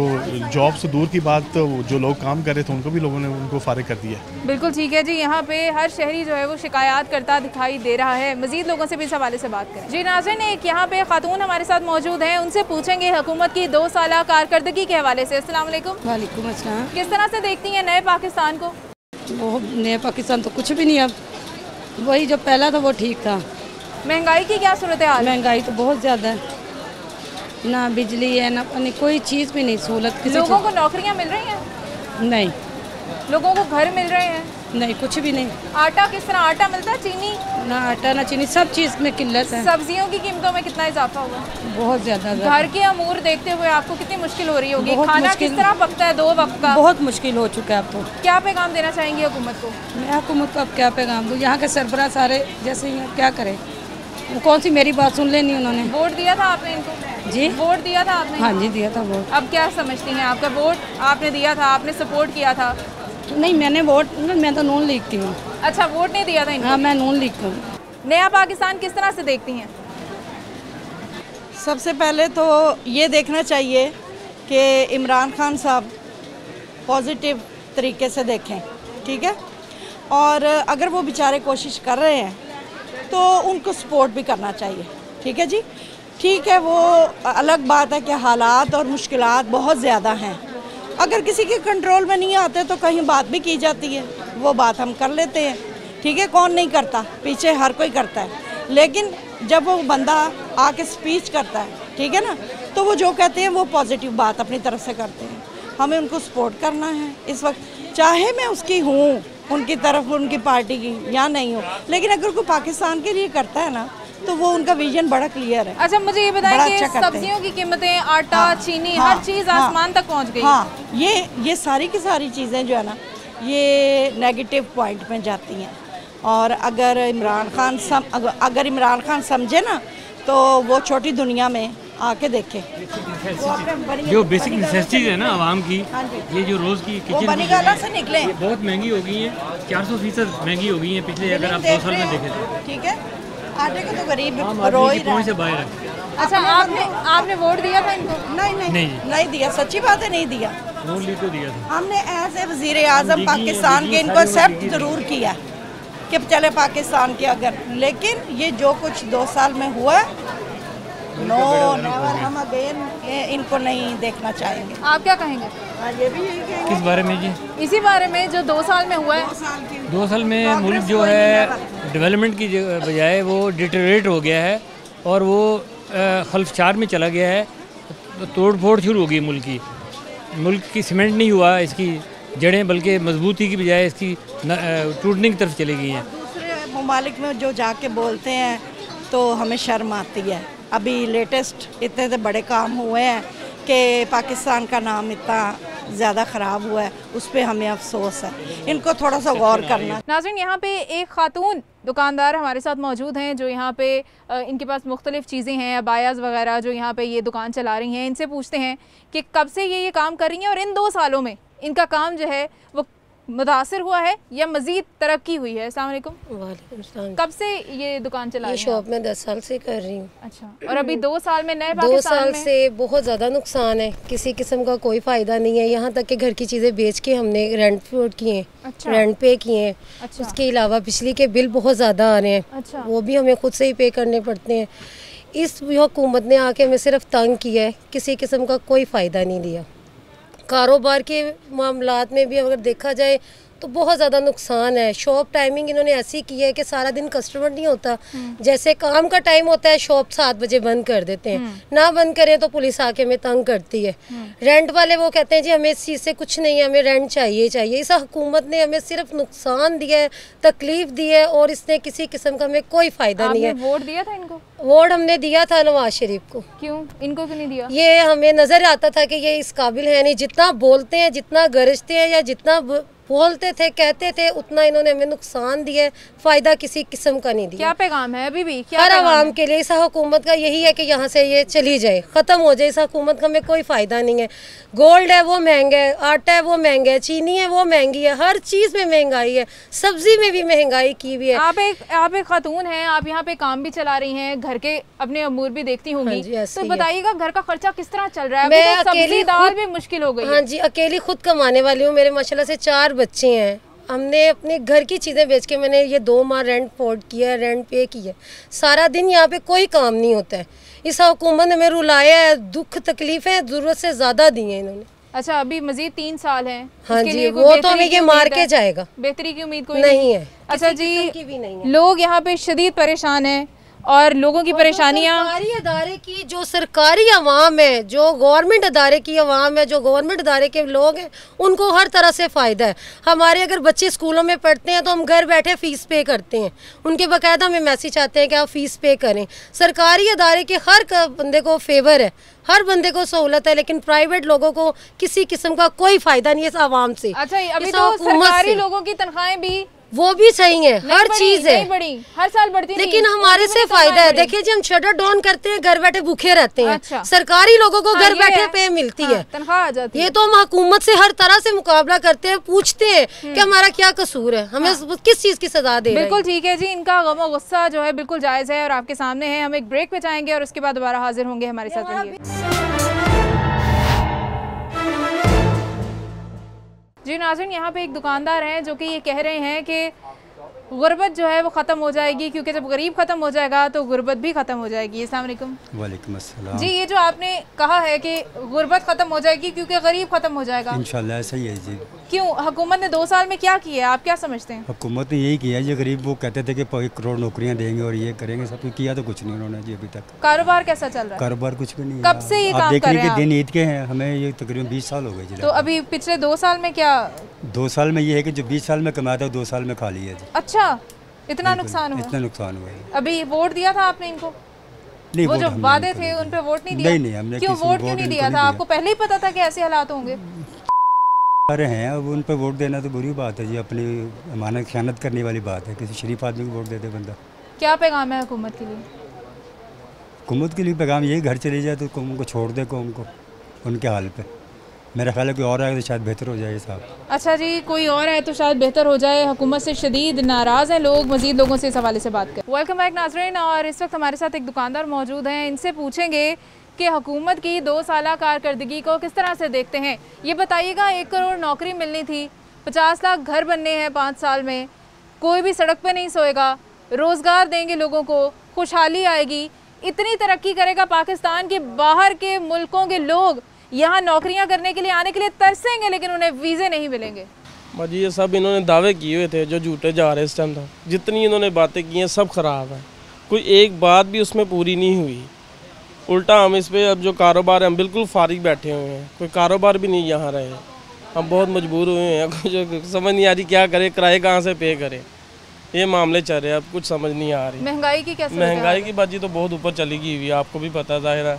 जॉब से दूर की बात, तो जो लोग काम कर रहे थे उनको भी लोगों ने उनको फारिग कर दिया। बिल्कुल ठीक है जी, यहाँ पे हर शहरी जो है वो शिकायत करता दिखाई दे रहा है। मजीद लोगों से भी इस हवाले से बात करें। जी नाज़रीन, एक यहाँ पे खातून हमारे साथ मौजूद हैं, उनसे पूछेंगे हुकूमत की 2 साल कारकर्दगी के हवाले से। अस्सलाम वालेकुम। वालेकुम अस्सलाम। किस तरह से देखती हैं नए पाकिस्तान को? वो नए पाकिस्तान तो कुछ भी नहीं, अब वही जो पहला था वो ठीक था। महंगाई की क्या सूरत हाल? महंगाई तो बहुत ज़्यादा है, ना बिजली है ना कोई चीज़ भी नहीं, सहूलत। लोगों को नौकरियां मिल रही हैं? नहीं। लोगों को घर मिल रहे हैं? नहीं, कुछ भी नहीं। आटा किस तरह? आटा मिलता है? चीनी? ना आटा ना चीनी, सब चीज़ में किल्लत है। सब्जियों की कीमतों में कितना इजाफा हुआ? बहुत ज़्यादा। घर के अमूर देखते हुए आपको कितनी मुश्किल हो रही होगी? खाना किस तरह पकता है 2 वक्त का? बहुत मुश्किल हो चुका है अब तो। क्या पैगाम देना चाहेंगी हुकूमत को? मैं हुकूमत को अब क्या पैगाम दूँ? यहाँ के सरबराह सारे जैसे ही क्या करें, वो कौन सी मेरी बात सुन लेनी उन्होंने। वोट दिया था आपने इनको? जी, वोट दिया था आपने? हाँ जी, दिया था वोट। अब क्या समझती हैं? आपका वोट आपने दिया था, आपने सपोर्ट किया था? नहीं, मैंने वोट, मैं तो नून लीग की हूँ। अच्छा, वोट नहीं दिया था इनको? हाँ, मैं नून लीग की हूँ। नया पाकिस्तान किस तरह से देखती हैं? सबसे पहले तो ये देखना चाहिए कि इमरान खान साहब पॉजिटिव तरीके से देखें, ठीक है, और अगर वो बेचारे कोशिश कर रहे हैं तो उनको सपोर्ट भी करना चाहिए, ठीक है जी। ठीक है, वो अलग बात है कि हालात और मुश्किलात बहुत ज़्यादा हैं, अगर किसी के कंट्रोल में नहीं आते तो कहीं बात भी की जाती है, वो बात हम कर लेते हैं, ठीक है, कौन नहीं करता, पीछे हर कोई करता है, लेकिन जब वो बंदा आके स्पीच करता है, ठीक है ना, तो वो जो कहते हैं वो पॉजिटिव बात अपनी तरफ से करते हैं, हमें उनको सपोर्ट करना है इस वक्त, चाहे मैं उसकी हूँ उनकी तरफ, उनकी पार्टी की या नहीं हो, लेकिन अगर कोई पाकिस्तान के लिए करता है ना तो वो उनका विजन बड़ा क्लियर है। अच्छा, मुझे ये बताएं कि अच्छा सब्जियों की कीमतें, आटा, चीनी, हर चीज़ आसमान तक पहुंच गई। हाँ, ये सारी की सारी चीज़ें जो है ना ये नेगेटिव पॉइंट में जाती हैं, और अगर इमरान खान समझे ना तो वो छोटी दुनिया में आके देखें। जो बेसिक नेसेसिटीज है ना आवाम की, ये जो रोज़ की किचन बनीगाला से निकले बहुत महंगी हो गई हैं, 400% महंगी हो गई हैं पिछले, अगर आप 2 साल में देखें तो। ठीक है, आटे को तो गरीब रो ही रहा से बाहर है। अच्छा, आपने वोट दिया था इनको? नहीं दिया, सच्ची बात है, नहीं दिया। तो दिया था हमने एज ए वज़ीर आज़म पाकिस्तान के इनको एक्सेप्ट ज़रूर किया कि चले पाकिस्तान के अगर, लेकिन ये जो कुछ 2 साल में हुआ नो नेवर, हम अगेन इनको नहीं देखना चाहेंगे। आप क्या कहेंगे? ये भी यही कहेंगे। किस बारे में जी? इसी बारे में जो 2 साल में हुआ है। 2 साल में मुल्क जो है डेवलपमेंट की बजाय वो डिटेरेट हो गया है और वो खल्फचार में चला गया है, तोड़ फोड़ शुरू हो गई मुल्क की सीमेंट नहीं हुआ इसकी जड़ें, बल्कि मजबूती की बजाय इसकी टूटने की तरफ चली गई हैं। दूसरे ममालिक में जो जाके बोलते हैं तो हमें शर्म आती है। अभी लेटेस्ट इतने बड़े काम हुए हैं कि पाकिस्तान का नाम इतना ज़्यादा ख़राब हुआ है, उस पर हमें अफसोस है। इनको थोड़ा सा गौर करना। नाज़रीन, यहाँ पे एक खातून दुकानदार हमारे साथ मौजूद हैं जो यहाँ पे इनके पास मुख्तलिफ़ चीज़ें हैं, अबायाज़ वगैरह, जो यहाँ पे ये दुकान चला रही हैं। इनसे पूछते हैं कि कब से ये काम कर रही हैं और इन 2 सालों में इनका काम जो है वो मुतासिर हुआ है या मज़ीद तरक्की हुई है। अस्सलाम वालेकुम। वालेकुम सलाम। कब से ये दुकान चला रही हैं? शॉप में 10 साल से कर रही हूँ। अच्छा, और अभी 2 साल में नए 2 साल से बहुत ज़्यादा नुकसान है, किसी किस्म का कोई फ़ायदा नहीं है। यहाँ तक कि घर की चीज़ें बेच के हमने रेंट पे किए हैं। अच्छा। रेंट पे किए हैं। अच्छा। उसके अलावा बिजली के बिल बहुत ज़्यादा आ रहे हैं। अच्छा। वो भी हमें खुद से ही पे करने पड़ते हैं। इस हुकूमत ने आके हमें सिर्फ तंग किया है, किसी किस्म का कोई फ़ायदा नहीं दिया। कारोबार के मामलात में भी अगर देखा जाए तो बहुत ज़्यादा नुकसान है। शॉप टाइमिंग इन्होंने ऐसी की है कि सारा दिन कस्टमर नहीं होता, जैसे काम का टाइम होता है शॉप 7 बजे बंद कर देते हैं, ना बंद करें तो पुलिस आके हमें तंग करती है। रेंट वाले वो कहते हैं जी हमें इस चीज़ से कुछ नहीं है, हमें रेंट चाहिए। इस हुकूमत ने हमें सिर्फ नुकसान दिया है, तकलीफ दी है और इसने किसी किस्म का हमें कोई फ़ायदा नहीं है। वोट दिया था इनको? वोट हमने दिया था नवाज शरीफ को। क्यों? इनको क्यों नहीं दिया? ये हमें नज़र आता था कि ये इस काबिल है नहीं, जितना बोलते हैं, जितना गरजते हैं या जितना बोलते थे कहते थे, उतना इन्होंने हमें नुकसान दिया है, फ़ायदा किसी किस्म का नहीं दिया। क्या पैगाम है अभी भी? क्या हर आवाम के लिए इस हुकूमत का यही है कि यहाँ से ये चली जाए, ख़त्म हो जाए। इस हुकूमत का हमें कोई फ़ायदा नहीं है। गोल्ड है वो महंगा है, आटा है वो महंगा है, चीनी है वो महंगी है, हर चीज़ में महंगाई है, सब्जी में भी महंगाई की हुई है। आप एक खातून हैं, आप यहाँ पे काम भी चला रही हैं, घर के अपने अमूर भी देखती होंगी, तो बताइएगा घर का खर्चा किस तरह चल रहा है? मैं अकेली, दाल भी मुश्किल हो गई। हाँ जी, अकेली खुद कमाने वाली हूँ। मेरे माशाल्लाह से 4 बच्चे हैं। हमने अपने घर की चीज़ें बेच के मैंने ये 2 माह रेंट अफोर्ड किया है, रेंट पे किया। सारा दिन यहाँ पे कोई काम नहीं होता है। इस हुकूमत ने हमें रुलाया है, दुख तकलीफ़ें ज़रूरत से ज़्यादा दी हैं इन्होंने। अच्छा, अभी मजीद 3 साल हैं। हाँ जी, वो तो हमें ये मार के जाएगा, बेहतरी की उम्मीद कोई नहीं है। अच्छा जी, लोग यहाँ पे शदीद परेशान हैं और लोगों की परेशानियाँ, सरकारी अदारे की जो सरकारी अवाम है, जो गवर्नमेंट अदारे की अवाम है, जो गवर्नमेंट अदारे के लोग हैं, उनको हर तरह से फ़ायदा है। हमारे अगर बच्चे स्कूलों में पढ़ते हैं तो हम घर बैठे फ़ीस पे करते हैं, उनके बाकायदा हमें मैसेज आते हैं कि आप फ़ीस पे करें। सरकारी अदारे के हर बंदे को फेवर है, हर बंदे को सहूलत है, लेकिन प्राइवेट लोगों को किसी किस्म का कोई फ़ायदा नहीं है इस आवाम से। अच्छा, अभी तो सरकारी लोगों की तनख्वाहें भी वो भी सही है, हर चीज है, हर साल बढ़ती, लेकिन हमारे से फायदा है। देखिए जी, हम शटर डाउन करते हैं, घर बैठे भूखे रहते हैं। अच्छा। सरकारी लोगों को घर बैठे पे मिलती है, तनख्वाह आ जाती है। ये तो हम हुकूमत से हर तरह से मुकाबला करते हैं, पूछते हैं कि हमारा क्या कसूर है, हमें किस चीज की सजा दे रहे हैं। बिल्कुल ठीक है जी, इनका गम और गुस्सा जो है बिल्कुल जायज़ है और आपके सामने है। हम एक ब्रेक पे जाएंगे और उसके बाद दोबारा हाजिर होंगे, हमारे साथ रहिए। जी नाज़रीन, यहाँ पे एक दुकानदार हैं जो कि ये कह रहे हैं कि गुर्बत जो है वो ख़त्म हो जाएगी, क्योंकि जब गरीब ख़त्म हो जाएगा तो गुर्बत भी ख़त्म हो जाएगी। अस्सलाम वालेकुम। वालेकुम अस्सलाम। जी, ये जो आपने कहा है कि गुर्बत ख़त्म हो जाएगी क्योंकि गरीब ख़त्म हो जाएगा, इंशाल्लाह ऐसा ही है जी। क्यों? हुकूमत ने 2 साल में क्या किया है, आप क्या समझते हैं? हुकूमत ने यही किया है, जो गरीब वो कहते थे कि 1 करोड़ नौकरियाँ देंगे और ये करेंगे, सब कुछ किया तो कुछ नहीं उन्होंने जी अभी तक। कारोबार कैसा चल रहा है? कारोबार कुछ भी नहीं। कब से ये काम कर रहे हैं? दिन ईद के हैं, हमें ये तकरीबन 20 साल हो गए जी। तो अभी पिछले 2 साल में क्या? 2 साल में ये है कि जो 20 साल में कमाया था 2 साल में खा लिया जी। अच्छा, इतना नुकसान हुआ? इतना नुकसान हुआ है। अभी वोट दिया था आपने इनको? नहीं, वो जो वादे थे उन पे वोट नहीं दिया? नहीं, हमने क्यों वोट क्यों नहीं दिया था? आपको पहले ही पता था कि ऐसे हालात होंगे? अरे हैं, अब उन पे वोट देना तो बुरी बात है जी, अपनी अमानत ख़यानत करने वाली बात है। किसी शरीफ आदमी को वोट दे दे बंदा। क्या पैगाम है हुकूमत के लिए? हुकूमत के लिए पैगाम यही, घर चले जाए तो कौम को छोड़ दे, कौम को उनके हाल पे। मेरा ख्याल है कोई और आए तो शायद बेहतर हो जाए साहब। अच्छा जी, कोई और आए तो शायद बेहतर हो जाए। हुकूमत से शदीद नाराज़ हैं लोग। मज़ीद लोगों से इस हवाले से बात करें। वेलकम बैक नाज़रीन, और इस वक्त हमारे साथ एक दुकानदार मौजूद हैं। इनसे पूछेंगे कि हुकूमत की 2 साला कारकर्दगी को किस तरह से देखते हैं। ये बताइएगा, 1 करोड़ नौकरी मिलनी थी, 50 लाख घर बनने हैं 5 साल में, कोई भी सड़क पे नहीं सोएगा, रोज़गार देंगे लोगों को, खुशहाली आएगी, इतनी तरक्की करेगा पाकिस्तान के बाहर के मुल्कों के लोग यहाँ नौकरियाँ करने के लिए आने के लिए तरसेंगे, लेकिन उन्हें वीज़े नहीं मिलेंगे। भाजी ये सब इन्होंने दावे किए हुए थे जो झूठे जा रहे इस टाइम था। जितनी इन्होंने बातें की हैं सब ख़राब है, कोई एक बात भी उसमें पूरी नहीं हुई। उल्टा हम इस पर अब जो कारोबार है हम बिल्कुल फारिग बैठे हुए हैं, कोई कारोबार भी नहीं यहाँ रहे। हम बहुत मजबूर हुए हैं, कुछ समझ नहीं आ रही क्या करें, किराए कहाँ से पे करें, ये मामले चल रहे हैं। अब कुछ समझ नहीं आ रही। महंगाई की कैसे? महंगाई की बाजी तो बहुत ऊपर चली गई हुई है, आपको भी पता ज़ाहिर है,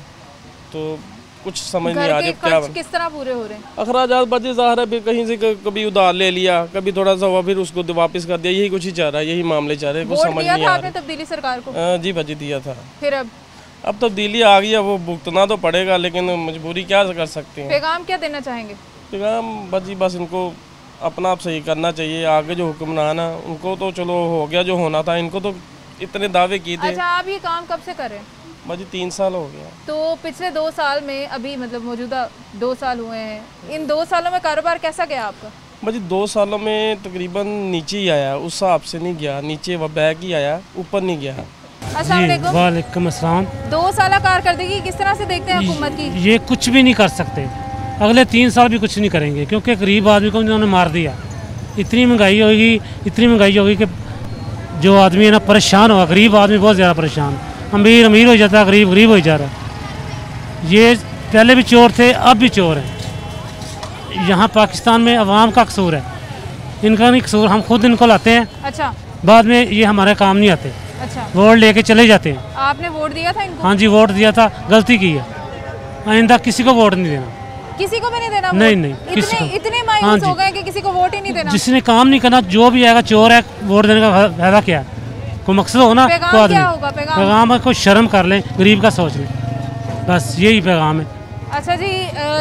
तो कुछ समझ नहीं आ रही क्या किस तरह पूरे हो रहे हैं। अखराजात बाजी ज़ाहिर है, कहीं से कभी उधार ले लिया, कभी थोड़ा सा हुआ फिर उसको वापस कर दिया, यही कुछ ही चल रहा है, यही मामले चल रहे हैं। कुछ समझ नहीं आ रहा। तब्दीली सरकार को? जी बाजी दिया था। फिर अब तब्दीली आ गई है, वो भुगतना तो पड़ेगा, लेकिन मजबूरी क्या कर सकते हैं। पैगाम क्या देना चाहेंगे? पैगाम बाजी बस इनको अपना आप सही करना चाहिए। आगे जो हुक्मरान है उनको तो चलो हो गया जो होना था, इनको तो इतने दावे किए थे। अच्छा, आप ये काम कब से कर रहे हैं? बाजी 3 साल हो गया। तो पिछले 2 साल में, अभी मतलब मौजूदा 2 साल हुए हैं, इन 2 सालों में कारोबार कैसा गया आपका? बाजी 2 सालों में तकरीबन नीचे ही आया, उस हिसाब से नहीं गया, नीचे वह बैक ही आया, ऊपर नहीं गया। वालेकुम अस्सलाम। 2 साल कारकर्दगी किस तरह से देखते हैं हुकूमत की? ये कुछ भी नहीं कर सकते, अगले 3 साल भी कुछ नहीं करेंगे, क्योंकि गरीब आदमी को इन्होंने मार दिया। इतनी महंगाई होगी कि जो आदमी है ना परेशान होगा। गरीब आदमी बहुत ज़्यादा परेशान, अमीर हो जाता है, गरीब हो जा रहा है। ये पहले भी चोर थे, अब भी चोर हैं। यहाँ पाकिस्तान में अवाम का कसूर है, इनका नहीं कसूर। हम खुद इनको लाते हैं। अच्छा। बाद में ये हमारे काम नहीं आते। अच्छा। वोट लेके चले जाते हैं। आपने वोट दिया था इनको? हाँ जी, वोट दिया था, गलती की है। आइंदा किसी को वोट नहीं देना। किसी को भी नहीं देना? नहीं, इतने मायूस हो गए कि किसी को वोट ही नहीं देना। जिसने काम नहीं करना, जो भी आएगा चोर है, वोट देने का फायदा क्या है? कोई मकसद हो ना, पैगाम क्या होगा? पैगाम है कोई शर्म कर लें, गरीब का सोच लें, बस यही पैगाम है। अच्छा जी,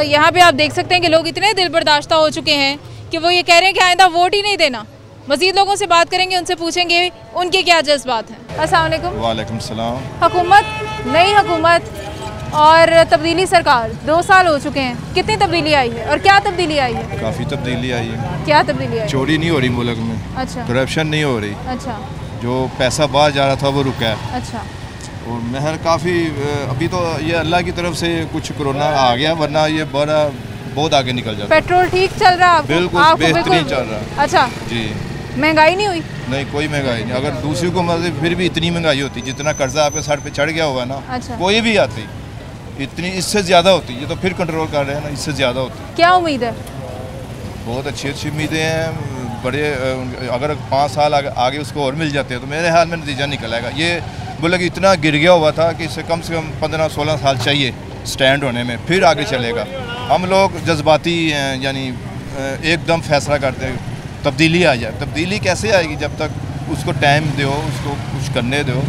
यहाँ पे आप देख सकते हैं कि लोग इतने दिल बर्दाश्ता हो चुके हैं कि वो ये कह रहे हैं कि आइंदा वोट ही नहीं देना। मज़ीद लोगों से बात करेंगे, उनसे पूछेंगे उनके क्या जज्बात हैं। अस्सलाम वालेकुम। वालेकुम सलाम। हुकूमत, नई हुकूमत और तब्दीली सरकार, 2 साल हो चुके हैं, कितनी तब्दीली आई है और क्या तब्दीली आई है? काफ़ी तब्दीली आई है। क्या तब्दीली आई? चोरी नहीं हो रही मुल्क में। अच्छा। करप्शन नहीं हो रही। अच्छा। जो पैसा बाहर जा रहा था वो रुका है। अच्छा। और महर काफ़ी, अभी तो ये अल्लाह की तरफ से कुछ कोरोना आ गया, वरना ये बहुत आगे निकल जाता। पेट्रोल ठीक चल रहा है? बिल्कुल बेहतरीन चल रहा है। अच्छा जी। महंगाई नहीं हुई? नहीं, कोई महंगाई नहीं। अगर दूसरी को मतलब फिर भी इतनी महंगाई होती, जितना कर्जा आपके सर पे चढ़ गया होगा ना। अच्छा। कोई भी आती इतनी, इससे ज़्यादा होती। ये तो फिर कंट्रोल कर रहे हैं ना, इससे ज़्यादा होती। क्या उम्मीद है? बहुत अच्छी उम्मीदें हैं। बड़े अगर 5 साल आगे उसको और मिल जाते हैं तो मेरे हाल में नतीजा निकल आएगा। ये बोला कि इतना गिर गया हुआ था कि इससे कम से कम 15-16 साल चाहिए स्टैंड होने में, फिर आगे चलेगा। हम लोग जज्बाती हैं, यानी एकदम फैसला करते हैं तब्दीली आ जाए। तब्दीली कैसे आएगी? जब तक उसको टाइम दो, उसको कुछ करने दो,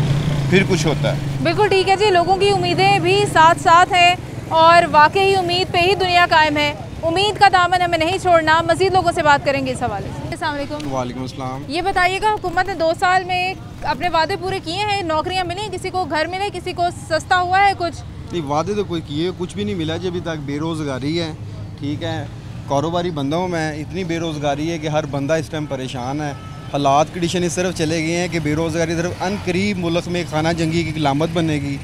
फिर कुछ होता है। बिल्कुल ठीक है जी, लोगों की उम्मीदें भी साथ साथ हैं और वाकई उम्मीद पे ही दुनिया कायम है। उम्मीद का दामन हमें नहीं छोड़ना। मज़ीद लोगों से बात करेंगे इस हवाले से। अस्सलाम वालेकुम। वालेकुम अस्सलाम। ये बताइएगा, हुकूमत ने 2 साल में अपने वादे पूरे किए हैं? नौकरियां मिली, किसी को घर मिले, किसी को सस्ता हुआ है कुछ? नहीं, वादे तो कोई किए, कुछ भी नहीं मिला जी अभी तक। बेरोज़गारी है, ठीक है, कारोबारी बंदा हूँ मैं, इतनी बेरोज़गारी है कि हर बंदा इस टाइम परेशान है। हालात कंडीशन इस तरफ चले गए हैं कि बेरोज़गारी तरफ अनकरीब मुल्क में खाना जंगी की लामत बनेगी।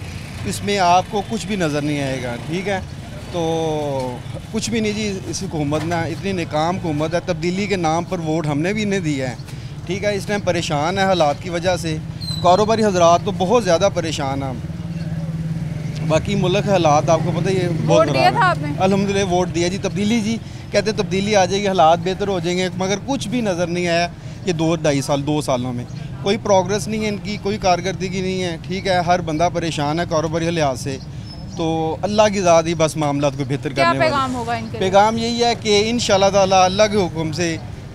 इसमें आपको कुछ भी नज़र नहीं आएगा, ठीक है। तो कुछ भी नहीं जी, इस हुकूमत ना इतनी नाकाम हुकूमत है। तब्दीली के नाम पर वोट हमने भी इन्हें दिया है, ठीक है। इस टाइम परेशान है हालात की वजह से। कारोबारी हजरात तो बहुत ज़्यादा परेशान हैं। बाकी मुल्क के हालात आपको पता ही है, बहुत दिया था आपने? अल्हम्दुलिल्लाह वोट दिया जी। तब्दीली जी कहते तब्दीली आ जाएगी, हालात बेहतर हो जाएंगे, मगर कुछ भी नज़र नहीं आया ये 2 सालों में। कोई प्रोग्रेस नहीं है इनकी, कोई कारकर्दगी नहीं है, ठीक है। हर बंदा परेशान है कारोबारी लिहाज से। तो अल्लाह की ज़ात ही बस मामला को बेहतर करने वाला। पैगाम होगा इनके? पैगाम यही है कि इंशाल्लाह ताला अल्लाह के हुक्म से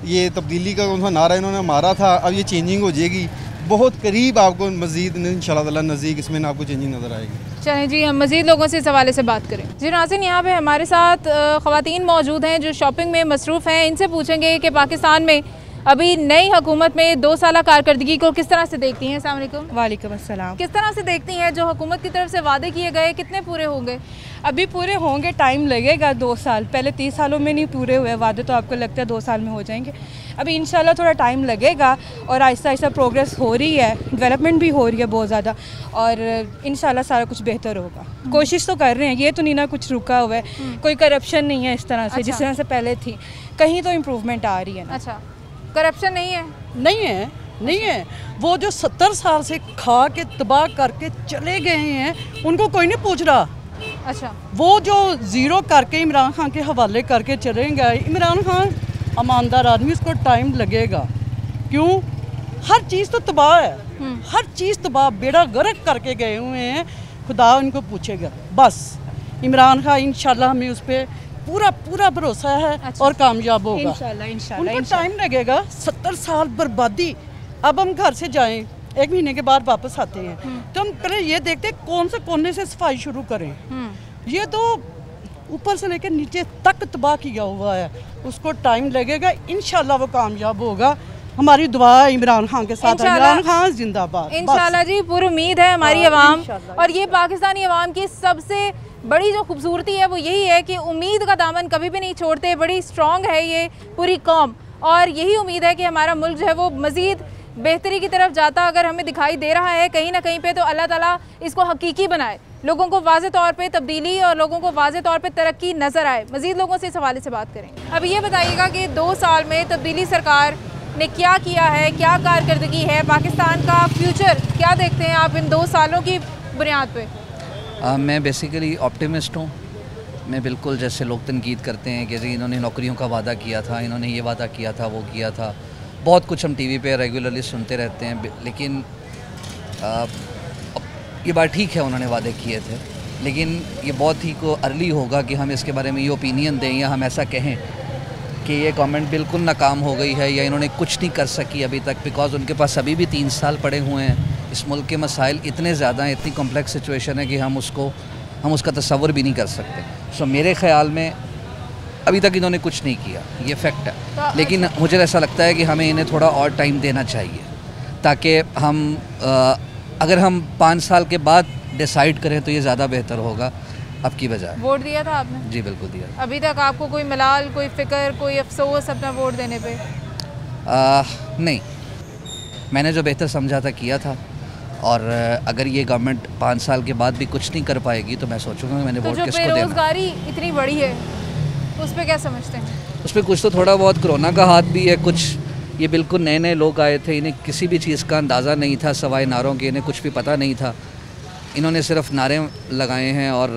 ये तब्दीली का उनका नारा इन्होंने मारा था, अब ये चेंजिंग हो जाएगी। बहुत करीब आपको मज़ीद इंशाल्लाह ताला नज़दीक इसमें आपको चेंजिंग नज़र आएगी। चलें जी, हम मज़ीद लोगों से इस हवाले से बात करें। जी नाज़रीन, यहाँ पे हमारे साथ ख़वातीन मौजूद हैं जो शॉपिंग में मसरूफ़ हैं। इनसे पूछेंगे कि पाकिस्तान में अभी नई हुकूमत में 2 साल कारकर्दगी को किस तरह से देखती हैं। अस्सलाम वालेकुम। वालेकुम अस्सलाम। किस तरह से देखती हैं, जो हुकूमत की तरफ से वादे किए गए कितने पूरे होंगे? अभी पूरे होंगे, टाइम लगेगा 2 साल। पहले 30 सालों में नहीं पूरे हुए वादे, तो आपको लगता है 2 साल में हो जाएंगे। अभी इंशाल्लाह थोड़ा टाइम लगेगा और आहिस्ता आहिस्ता प्रोग्रेस हो रही है, डेवलपमेंट भी हो रही है बहुत ज़्यादा, और इंशाल्लाह सारा कुछ बेहतर होगा। कोशिश तो कर रहे हैं, ये तो नहीं ना कुछ रुका हुआ है, कोई करप्शन नहीं है इस तरह से जिस तरह से पहले थी, कहीं तो इम्प्रूवमेंट आ रही है ना। अच्छा, करप्शन नहीं है? नहीं है। वो जो 70 साल से खा के तबाह करके चले गए हैं उनको कोई नहीं पूछ रहा। अच्छा, वो जो ज़ीरो करके इमरान खान के हवाले करके चले गए, इमरान खान ईमानदार आदमी, उसको टाइम लगेगा। क्यों? हर चीज़ तो तबाह है, हर चीज़ तबाह, बेड़ा गर्क करके गए हुए हैं। खुदा उनको पूछेगा। बस इमरान खान इंशाल्लाह हमें उस पर पूरा भरोसा है। अच्छा, और कामयाब होगा इंशाल्लाह। उनको टाइम लगेगा। 70 साल बर्बादी। अब हम घर से जाएं, 1 महीने के बाद वापस आते हैं, तो हम पहले ये देखते हैं कौन से कोने से सफाई शुरू करें। ये तो ऊपर से लेकर नीचे तक तबाह किया हुआ है, उसको टाइम लगेगा। इंशाल्लाह वो कामयाब होगा। हमारी दुआ है इमरान खान के साथ। इमरान खान जिंदाबाद। इंशाल्लाह जी, पूरी उम्मीद है हमारी अवाम, और ये पाकिस्तानी अवाम की सबसे बड़ी जो खूबसूरती है वो यही है कि उम्मीद का दामन कभी भी नहीं छोड़ते। बड़ी स्ट्रॉन्ग है ये पूरी कौम, और यही उम्मीद है कि हमारा मुल्क जो है वो मज़ीद बेहतरी की तरफ जाता अगर हमें दिखाई दे रहा है कहीं ना कहीं पे, तो अल्लाह ताला इसको हकीकी बनाए, लोगों को वाज़े तौर पे तब्दीली और लोगों को वाज़े तौर पे तरक्की नज़र आए। मज़ीद लोगों से इस हवाले से बात करेंगे। अब ये बताइएगा कि 2 साल में तब्दीली सरकार ने क्या किया है, क्या कारकर्दगी है, पाकिस्तान का फ्यूचर क्या देखते हैं आप इन 2 सालों की बुनियाद पर? मैं बेसिकली ऑप्टिमिस्ट हूँ। मैं बिल्कुल, जैसे लोग तनकीद करते हैं कि जी इन्होंने नौकरियों का वादा किया था, इन्होंने ये वादा किया था, वो किया था, बहुत कुछ हम टीवी पे रेगुलरली सुनते रहते हैं, लेकिन ये बात ठीक है उन्होंने वादे किए थे, लेकिन ये बहुत ही को अर्ली होगा कि हम इसके बारे में ये ओपिनियन दें या हम ऐसा कहें कि ये गवर्नमेंट बिल्कुल नाकाम हो गई है या इन्होंने कुछ नहीं कर सकी अभी तक, बिकॉज उनके पास अभी भी 3 साल पड़े हुए हैं। इस मुल्क के मसाइल इतने ज़्यादा हैं, इतनी कॉम्प्लेक्स सिचुएशन है कि हम उसका तसव्वुर भी नहीं कर सकते। सो मेरे ख़्याल में अभी तक इन्होंने कुछ नहीं किया, ये फैक्ट है। लेकिन मुझे ऐसा लगता है कि हमें इन्हें थोड़ा और टाइम देना चाहिए, ताकि हम अगर हम 5 साल के बाद डिसाइड करें तो ये ज़्यादा बेहतर होगा अब की बजाय। वोट दिया था आपने? जी बिल्कुल दिया। अभी तक आपको कोई मलाल, कोई फ़िक्र, कोई अफसोस अपना वोट देने पे? नहीं, मैंने जो बेहतर समझा था किया था, और अगर ये गवर्नमेंट 5 साल के बाद भी कुछ नहीं कर पाएगी तो मैं सोचूंगा कि मैंने वोट किसको देना। बेरोजगारी इतनी बड़ी है, उस पर क्या समझते हैं? उस पर कुछ तो थोड़ा बहुत कोरोना का हाथ भी है, कुछ ये बिल्कुल नए लोग आए थे, इन्हें किसी भी चीज़ का अंदाज़ा नहीं था सवाए नारों के, इन्हें कुछ भी पता नहीं था। इन्होंने सिर्फ नारे लगाए हैं और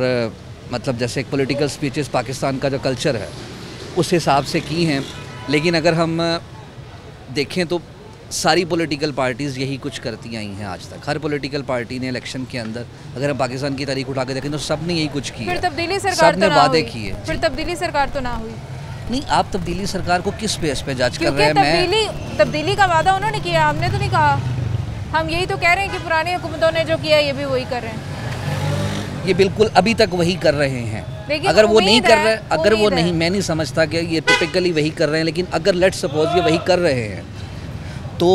मतलब जैसे एक पॉलिटिकल स्पीचेस पाकिस्तान का जो कल्चर है उस हिसाब से की हैं। लेकिन अगर हम देखें तो सारी पॉलिटिकल पार्टीज़ यही कुछ करती आई हैं आज तक। हर पॉलिटिकल पार्टी ने इलेक्शन के अंदर, अगर हम पाकिस्तान की तारीख उठा के देखें तो सब ने यही कुछ किया। फिर तब्दीली सरकार सब ने वादे किए। फिर तब्दीली सरकार तो ना हुई। नहीं, आप तब्दीली सरकार को किस बेस पे जज कर रहे हैं? तब्दीली का वादा उन्होंने किया, हमने तो नहीं कहा। हम यही तो कह रहे हैं कि पुरानी हुकूमतों ने जो किया ये भी वही कर रहे हैं। ये बिल्कुल अभी तक वही कर रहे हैं। अगर वो नहीं कर रहे, अगर वो नहीं, मैं नहीं समझता कि ये टिपिकली वही कर रहे हैं, लेकिन अगर लेट्स सपोज ये वही कर रहे हैं तो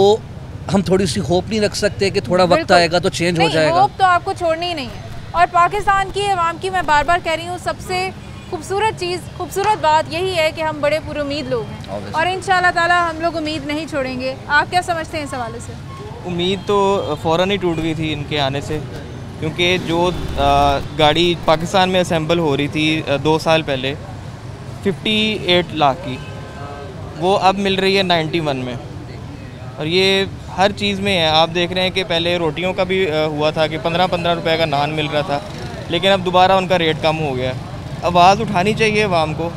हम थोड़ी सी होप नहीं रख सकते कि थोड़ा वक्त आएगा तो चेंज हो जाएगा? होप तो आपको छोड़नी ही नहीं है। और पाकिस्तान की आवाम की मैं बार बार कह रही हूँ, सबसे खूबसूरत चीज़, खूबसूरत बात यही है कि हम बड़े पुरुमीद लोग हैं और इंशाल्लाह ताला हम लोग उम्मीद नहीं छोड़ेंगे। आप क्या समझते हैं इस हवाले से? उम्मीद तो फ़ौरन ही टूट गई थी इनके आने से, क्योंकि जो गाड़ी पाकिस्तान में असेंबल हो रही थी 2 साल पहले 58 लाख की, वो अब मिल रही है 91 में। और ये हर चीज़ में है। आप देख रहे हैं कि पहले रोटियों का भी हुआ था कि 15-15 रुपए का नान मिल रहा था, लेकिन अब दोबारा उनका रेट कम हो गया। आवाज़ उठानी चाहिए आवाम को,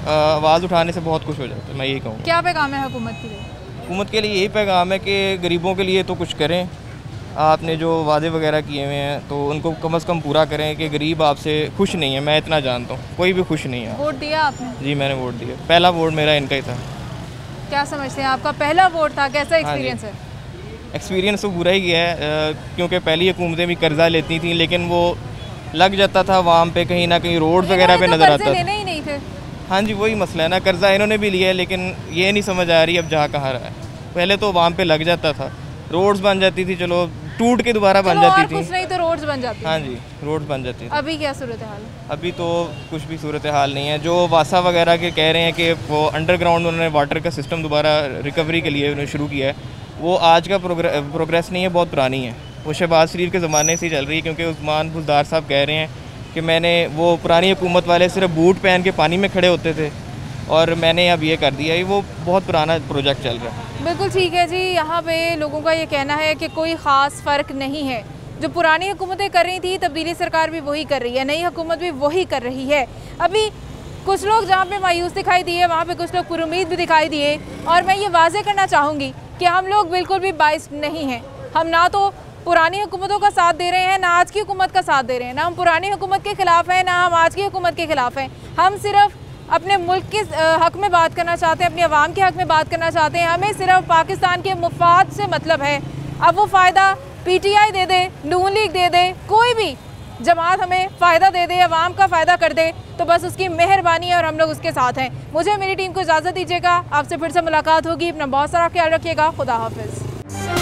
आवाज़ उठाने से बहुत कुछ हो जाता है, मैं यही कहूँगा। क्या पैगाम है हुकूमत के लिए? हुकूमत के लिए यही पैगाम है कि गरीबों के लिए तो कुछ करें। आपने जो वादे वगैरह किए हुए हैं तो उनको कम से कम पूरा करें कि गरीब आपसे खुश नहीं है। मैं इतना जानता हूँ, कोई भी खुश नहीं है। वोट दिया आपने? जी मैंने वोट दिया, पहला वोट मेरा इनका ही था। क्या समझते हैं, आपका पहला वोट था, कैसा एक्सपीरियंस है? एक्सपीरियंस तो बुरा ही है, क्योंकि पहली हुकूमतें भी कर्जा लेती थी लेकिन वो लग जाता था वहाँ पे कहीं ना कहीं रोड वगैरह पे नज़र आता था। लेने ही नहीं थे। हाँ जी, वही मसला है ना, कर्जा इन्होंने भी लिया है लेकिन ये नहीं समझ आ रही अब जा कहाँ रहा है। पहले तो वहाँ पे लग जाता था, रोड्स बन जाती थी, चलो टूट के दोबारा बन जाती थी, कुछ नहीं तो रोड्स बन जाती। हाँ जी, रोड बन जाती थी। अभी क्या सूरत हाल है? अभी तो कुछ भी सूरत हाल नहीं है। जो वासा वगैरह के कह रहे हैं कि वो अंडरग्राउंड उन्होंने वाटर का सिस्टम दोबारा रिकवरी के लिए उन्होंने शुरू किया है, वो आज का प्रोग्रेस नहीं है, बहुत पुरानी है। वो शहबाज शरीफ के ज़माने से ही चल रही है, क्योंकि उस्मान बुज़दार साहब कह रहे हैं कि मैंने वो पुरानी हुकूमत वाले सिर्फ बूट पहन के पानी में खड़े होते थे और मैंने अब ये कर दिया है। वो बहुत पुराना प्रोजेक्ट चल रहा है। बिल्कुल ठीक है जी। यहाँ पे लोगों का ये कहना है कि कोई ख़ास फ़र्क नहीं है, जो पुरानी हुकूमतें कर रही थी तब्दीली सरकार भी वही कर रही है, नई हुकूमत भी वही कर रही है। अभी कुछ लोग जहाँ पे मायूस दिखाई दिए, वहाँ पे कुछ लोग पुरुमीद भी दिखाई दिए। और मैं ये वाज़े करना चाहूँगी कि हम लोग बिल्कुल भी बाइस्ड नहीं हैं। हम ना तो पुरानी हुकूमतों का साथ दे रहे हैं, ना आज की हुकूमत का साथ दे रहे हैं। ना हम पुरानी हुकूमत के ख़िलाफ़ हैं, ना हम आज की हुकूमत के ख़िलाफ़ हैं। हम सिर्फ अपने मुल्क के हक़ में बात करना चाहते हैं, अपनी आवाम के हक़ में बात करना चाहते हैं। हमें सिर्फ पाकिस्तान के मुफाद से मतलब है। अब वो फ़ायदा PTI दे दे, नून लीग दे दे, कोई भी जमात हमें फ़ायदा दे दे, आवाम का फ़ायदा कर दे, तो बस उसकी मेहरबानी है और हम लोग उसके साथ हैं। मुझे मेरी टीम को इजाज़त दीजिएगा, आपसे फिर से मुलाकात होगी। अपना बहुत सारा ख्याल रखिएगा। खुदा हाफिज़।